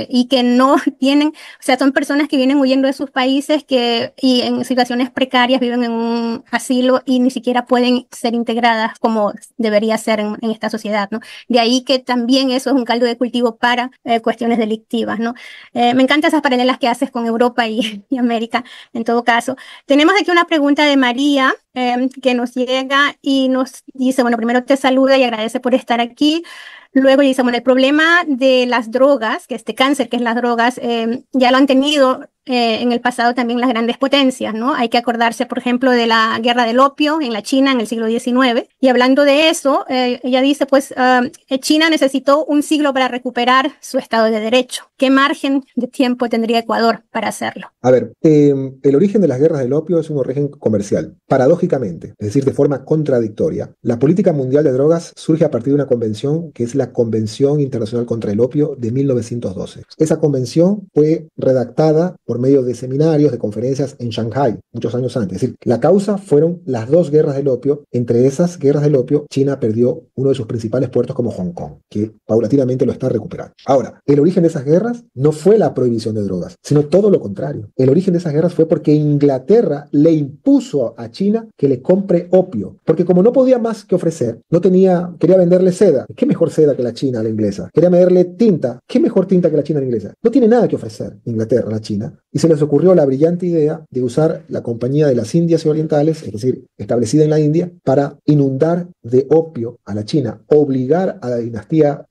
y que no tienen, o sea, son personas que vienen huyendo de sus países y en situaciones precarias viven en un asilo y ni siquiera pueden ser integradas como debería ser en esta sociedad, ¿no? De ahí que también eso es un caldo de cultivo para cuestiones delictivas, ¿no? Me encantan esas paralelas que haces con Europa y América, en todo caso. Tenemos aquí una pregunta de María, que nos llega y nos dice, bueno, primero te saluda y agradece por estar aquí. Luego dice, bueno, el problema de las drogas, que este cáncer que es las drogas, ya lo han tenido en el pasado también las grandes potencias, ¿no? Hay que acordarse, por ejemplo, de la guerra del opio en la China en el siglo XIX. Y hablando de eso, ella dice, pues, China necesitó un siglo para recuperar su Estado de Derecho. ¿Qué margen de tiempo tendría Ecuador para hacerlo? A ver, el origen de las guerras del opio es un origen comercial. Paradójicamente, es decir, de forma contradictoria, la política mundial de drogas surge a partir de una convención que es la Convención Internacional contra el Opio de 1912. Esa convención fue redactada por medio de seminarios, de conferencias en Shanghái, muchos años antes. Es decir, la causa fueron las dos guerras del opio. Entre esas guerras del opio, China perdió uno de sus principales puertos como Hong Kong, que paulatinamente lo está recuperando. Ahora, el origen de esas guerras no fue la prohibición de drogas, sino todo lo contrario. El origen de esas guerras fue porque Inglaterra le impuso a China que le compre opio, porque como no podía más que ofrecer, quería venderle seda. ¿Qué mejor seda que la china a la inglesa? Quería venderle tinta. ¿Qué mejor tinta que la china a la inglesa? No tiene nada que ofrecer Inglaterra a la China, y se les ocurrió la brillante idea de usar la Compañía de las Indias Orientales, es decir, establecida en la India, para inundar de opio a la China, obligar a la dinastía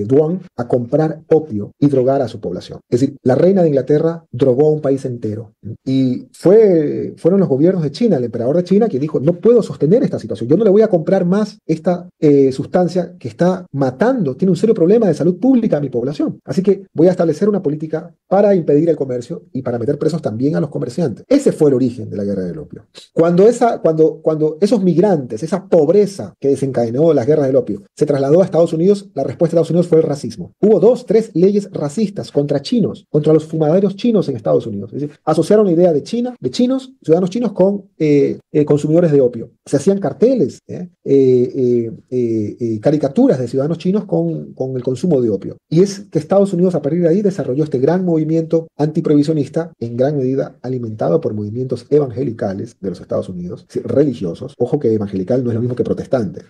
Duan a comprar opio y drogar a su población. Es decir, la reina de Inglaterra drogó a un país entero. Y fueron los gobiernos de China, el emperador de China, quien dijo, no puedo sostener esta situación, yo no le voy a comprar más esta sustancia que está matando, tiene un serio problema de salud pública a mi población. Así que voy a establecer una política para impedir el comercio y para meter presos también a los comerciantes. Ese fue el origen de la guerra del opio. Cuando esos migrantes, esa pobreza que desencadenó las guerras del opio, se trasladó a Estados Unidos, la respuesta de Estados Unidos fue el racismo. Hubo 2, 3 leyes racistas contra chinos, contra los fumadores chinos en Estados Unidos. Es decir, asociaron la idea de chinos, ciudadanos chinos, con consumidores de opio. Se hacían carteles, caricaturas de ciudadanos chinos con el consumo de opio. Y es que Estados Unidos a partir de ahí desarrolló este gran movimiento antiprohibicionista, en gran medida alimentado por movimientos evangelicales de los Estados Unidos, religiosos. Ojo que evangelical no es lo mismo que protestante,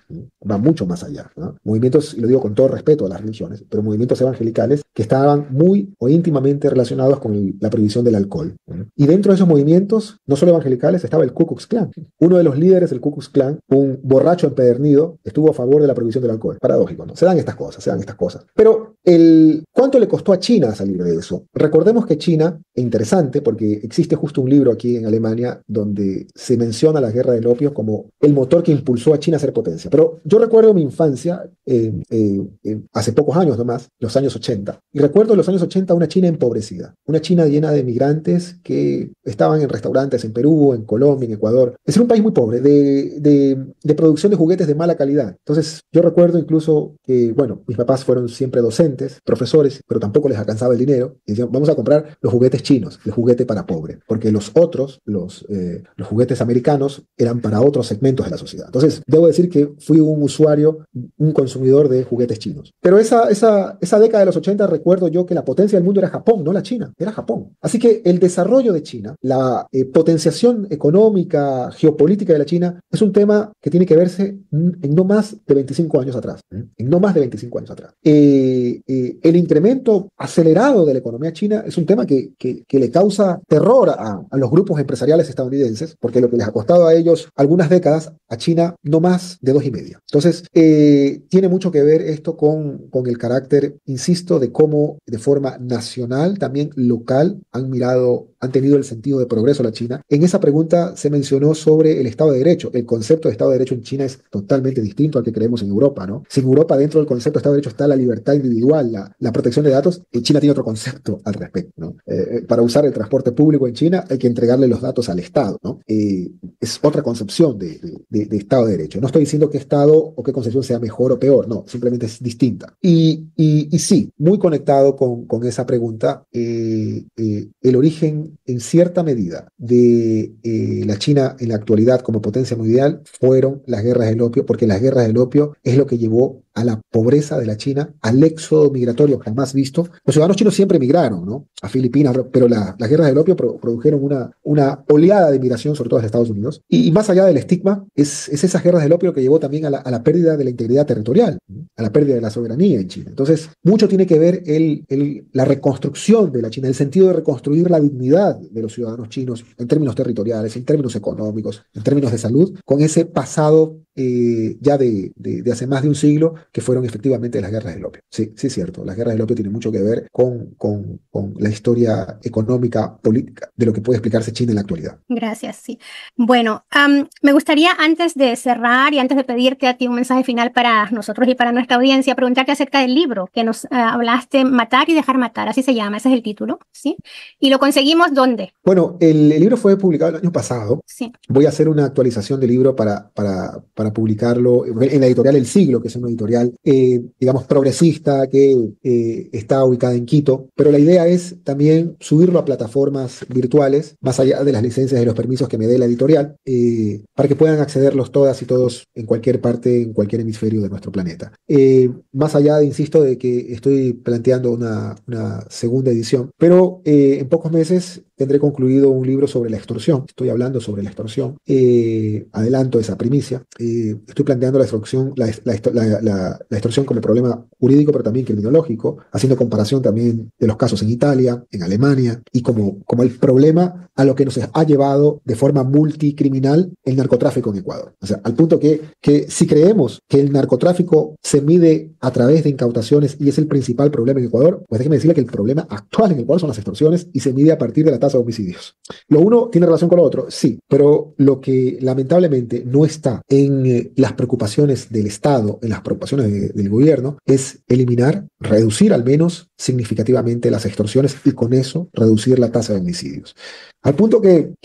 va mucho más allá, ¿no? Movimientos, y lo digo con todo respeto a las religiones, pero movimientos evangelicales que estaban muy o íntimamente relacionados con la prohibición del alcohol. Y dentro de esos movimientos, no solo evangelicales, estaba el Ku Klux Klan. Uno de los líderes del Ku Klux Klan, un borracho empedernido, estuvo a favor de la prohibición del alcohol. Paradójico, ¿no? Se dan estas cosas. Pero ¿cuánto le costó a China salir de eso? Recordemos que China, es interesante porque existe justo un libro aquí en Alemania donde se menciona la guerra del opio como el motor que impulsó a China a ser potencia. Pero yo recuerdo mi infancia, hace pocos años nomás, los años 80, y recuerdo en los años 80 una China empobrecida, una China llena de migrantes que estaban en restaurantes en Perú, en Colombia, en Ecuador. Es un país muy pobre, de producción de juguetes de mala calidad. Entonces yo recuerdo incluso que, bueno, mis papás fueron siempre docentes, profesores, pero tampoco les alcanzaba el dinero, y decían, vamos a comprar los juguetes chinos, el juguete para pobre, porque los juguetes americanos eran para otros segmentos de la sociedad. Entonces, debo decir que fui un usuario, un consumidor de juguetes chinos. Pero esa década de los 80, recuerdo yo que la potencia del mundo era Japón, no la China, era Japón. Así que el desarrollo de China, la potenciación económica, geopolítica de la China, es un tema que tiene que verse en no más de 25 años atrás. En no más de 25 años atrás. El incremento acelerado de la economía china es un tema que le causa terror a los grupos empresariales estadounidenses, porque lo que les ha costado a ellos algunas décadas, a China no más de 2,5. Entonces, tiene mucho que ver esto con el carácter, insisto, de cómo de forma nacional, también local, han tenido el sentido de progreso la China. En esa pregunta se mencionó sobre el Estado de Derecho. El concepto de Estado de Derecho en China es totalmente distinto al que creemos en Europa, ¿no? Si en Europa dentro del concepto de Estado de Derecho está la libertad individual, la protección de datos, China tiene otro concepto al respecto, ¿no? Para usar el transporte público en China hay que entregarle los datos al Estado, ¿no? Es otra concepción de Estado de Derecho. No estoy diciendo qué Estado o qué concepción sea mejor o peor, no, simplemente es distinta. Y sí, muy conectado con esa pregunta, el origen en cierta medida de la China en la actualidad como potencia mundial fueron las guerras del opio, porque las guerras del opio es lo que llevó a la pobreza de la China, al éxodo migratorio jamás visto. Los ciudadanos chinos siempre migraron, ¿no?, a Filipinas, pero las guerras del opio produjeron una oleada de migración, sobre todo a Estados Unidos. Y más allá del estigma, es esas guerras del opio que llevó también a la pérdida de la integridad territorial, ¿no?, a la pérdida de la soberanía en China. Entonces, mucho tiene que ver la reconstrucción de la China, el sentido de reconstruir la dignidad de los ciudadanos chinos en términos territoriales, en términos económicos, en términos de salud, con ese pasado ya de hace más de un siglo, que fueron efectivamente las guerras del opio. Sí, sí es cierto, las guerras del opio tienen mucho que ver con la historia económica, política, de lo que puede explicarse China en la actualidad. Gracias, sí. Bueno, me gustaría antes de cerrar y antes de pedirte a ti un mensaje final para nosotros y para nuestra audiencia, preguntarte acerca del libro que nos hablaste, Matar y dejar matar, así se llama, ese es el título, ¿sí? ¿Y lo conseguimos dónde? Bueno, el libro fue publicado el año pasado. Sí. Voy a hacer una actualización del libro para publicarlo en la editorial El Siglo, que es una editorial, digamos, progresista que está ubicada en Quito, pero la idea es también subirlo a plataformas virtuales, más allá de las licencias y los permisos que me dé la editorial, para que puedan accederlos todas y todos en cualquier parte, en cualquier hemisferio de nuestro planeta. Más allá, insisto, de que estoy planteando una segunda edición, pero en pocos meses tendré concluido un libro sobre la extorsión. Estoy hablando sobre la extorsión. Adelanto esa primicia. Estoy planteando la extorsión como problema jurídico, pero también criminológico, haciendo comparación también de los casos en Italia, en Alemania, y como el problema a lo que nos ha llevado de forma multicriminal el narcotráfico en Ecuador. O sea, al punto que si creemos que el narcotráfico se mide a través de incautaciones y es el principal problema en Ecuador, pues déjeme decirle que el problema actual en Ecuador son las extorsiones y se mide a partir de la tasa de homicidios. Lo uno tiene relación con lo otro, sí, pero lo que lamentablemente no está en las preocupaciones del Estado, en las preocupaciones del gobierno, es eliminar, reducir al menos significativamente las extorsiones y con eso reducir la tasa de homicidios. Al punto que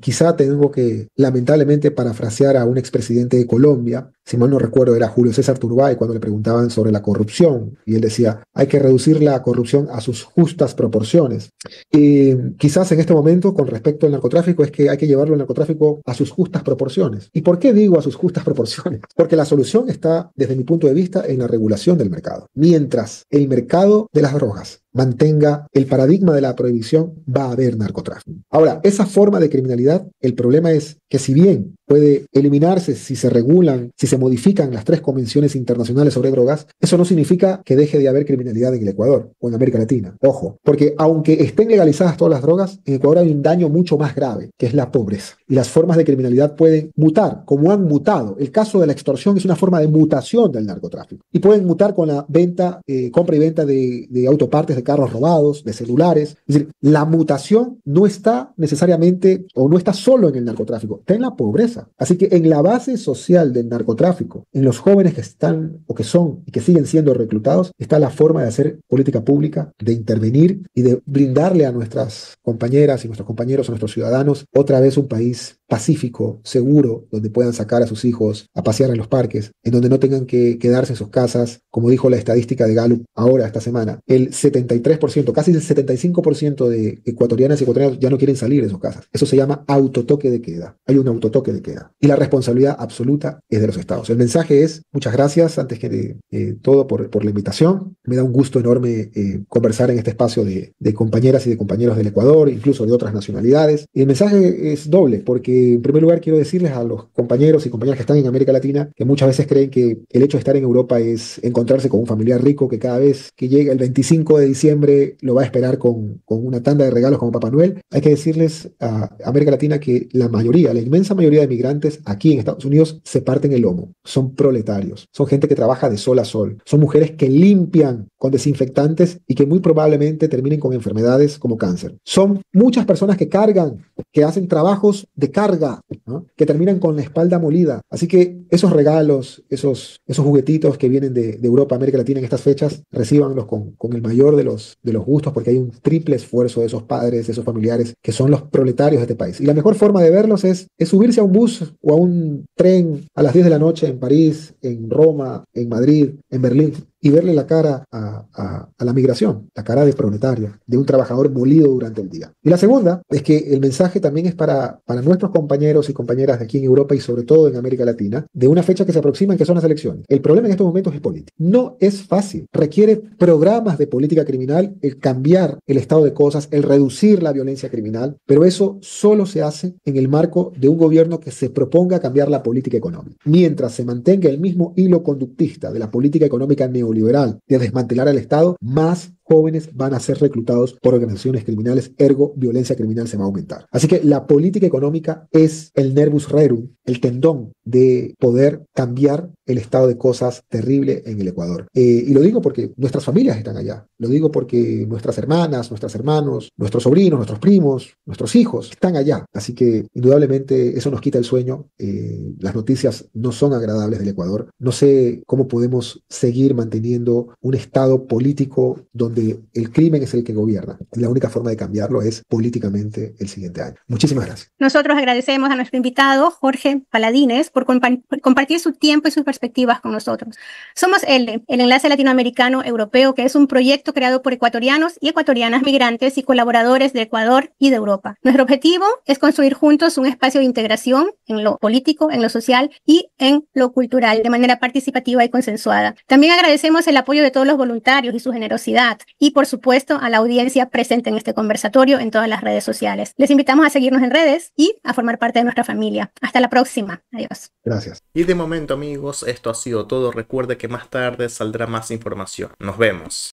quizá tengo que, lamentablemente, parafrasear a un expresidente de Colombia, si mal no recuerdo era Julio César Turbay, cuando le preguntaban sobre la corrupción, y él decía, hay que reducir la corrupción a sus justas proporciones. Quizás en este momento, con respecto al narcotráfico, es que hay que llevarlo al narcotráfico a sus justas proporciones. ¿Y por qué digo a sus justas proporciones? Porque la solución está, desde mi punto de vista, en la regulación del mercado. Mientras el mercado de las drogas mantenga el paradigma de la prohibición, va a haber narcotráfico. Ahora, esa forma de criminalidad, el problema es que si bien puede eliminarse si se regulan, si se modifican las 3 convenciones internacionales sobre drogas, eso no significa que deje de haber criminalidad en el Ecuador o en América Latina. Ojo, porque aunque estén legalizadas todas las drogas, en Ecuador hay un daño mucho más grave, que es la pobreza. Y las formas de criminalidad pueden mutar, como han mutado. El caso de la extorsión es una forma de mutación del narcotráfico. Y pueden mutar con la venta, compra y venta de autopartes de carros robados, de celulares. Es decir, la mutación no está necesariamente o no está solo en el narcotráfico, está en la pobreza. Así que en la base social del narcotráfico, en los jóvenes que están o que son y que siguen siendo reclutados, está la forma de hacer política pública, de intervenir y de brindarle a nuestras compañeras y nuestros compañeros, a nuestros ciudadanos, otra vez un país pacífico, seguro, donde puedan sacar a sus hijos a pasear en los parques, en donde no tengan que quedarse en sus casas, como dijo la estadística de Gallup ahora, esta semana. El 73%, casi el 75% de ecuatorianas y ecuatorianos ya no quieren salir de sus casas. Eso se llama autotoque de queda. Hay un autotoque de queda. Y la responsabilidad absoluta es de los estados. El mensaje es, muchas gracias, antes que todo, por la invitación. Me da un gusto enorme conversar en este espacio de compañeras y de compañeros del Ecuador, incluso de otras nacionalidades. Y el mensaje es doble, porque en primer lugar quiero decirles a los compañeros y compañeras que están en América Latina que muchas veces creen que el hecho de estar en Europa es encontrarse con un familiar rico que cada vez que llega el 25 de diciembre lo va a esperar con una tanda de regalos como Papá Noel. Hay que decirles a América Latina que la inmensa mayoría de migrantes aquí en Estados Unidos se parten el lomo. Son proletarios, son gente que trabaja de sol a sol, son mujeres que limpian con desinfectantes y que muy probablemente terminen con enfermedades como cáncer. Son muchas personas que cargan, que hacen trabajos de carga, ¿no? Que terminan con la espalda molida. Así que esos regalos, esos juguetitos que vienen de Europa, América Latina en estas fechas, recíbanlos con el mayor de los gustos, porque hay un triple esfuerzo de esos padres, de esos familiares, que son los proletarios de este país. Y la mejor forma de verlos es subirse a un bus o a un tren a las 10 de la noche en París, en Roma, en Madrid, en Berlín, y verle la cara a la migración, la cara de proletario, de un trabajador molido durante el día. Y la segunda es que el mensaje también es para nuestros compañeros y compañeras de aquí en Europa y sobre todo en América Latina, de una fecha que se aproxima, que son las elecciones. El problema en estos momentos es político. No es fácil. Requiere programas de política criminal, el cambiar el estado de cosas, el reducir la violencia criminal, pero eso solo se hace en el marco de un gobierno que se proponga cambiar la política económica. Mientras se mantenga el mismo hilo conductista de la política económica neoliberal de desmantelar al Estado, más jóvenes van a ser reclutados por organizaciones criminales, ergo violencia criminal se va a aumentar. Así que la política económica es el nervus rerum, el tendón de poder cambiar el estado de cosas terrible en el Ecuador. Y lo digo porque nuestras familias están allá, lo digo porque nuestras hermanas, nuestros hermanos, nuestros sobrinos, nuestros primos, nuestros hijos están allá. Así que indudablemente eso nos quita el sueño. Las noticias no son agradables del Ecuador. No sé cómo podemos seguir manteniendo un estado político donde el crimen es el que gobierna. La única forma de cambiarlo es políticamente el siguiente año. Muchísimas gracias. Nosotros agradecemos a nuestro invitado, Jorge Paladines, por compartir su tiempo y sus perspectivas con nosotros. Somos el Enlace Latinoamericano Europeo, que es un proyecto creado por ecuatorianos y ecuatorianas migrantes y colaboradores de Ecuador y de Europa. Nuestro objetivo es construir juntos un espacio de integración en lo político, en lo social y en lo cultural, de manera participativa y consensuada. También agradecemos el apoyo de todos los voluntarios y su generosidad, y por supuesto a la audiencia presente en este conversatorio en todas las redes sociales. Les invitamos a seguirnos en redes y a formar parte de nuestra familia. Hasta la próxima. Adiós. Gracias. Y de momento, amigos, esto ha sido todo. Recuerde que más tarde saldrá más información. Nos vemos.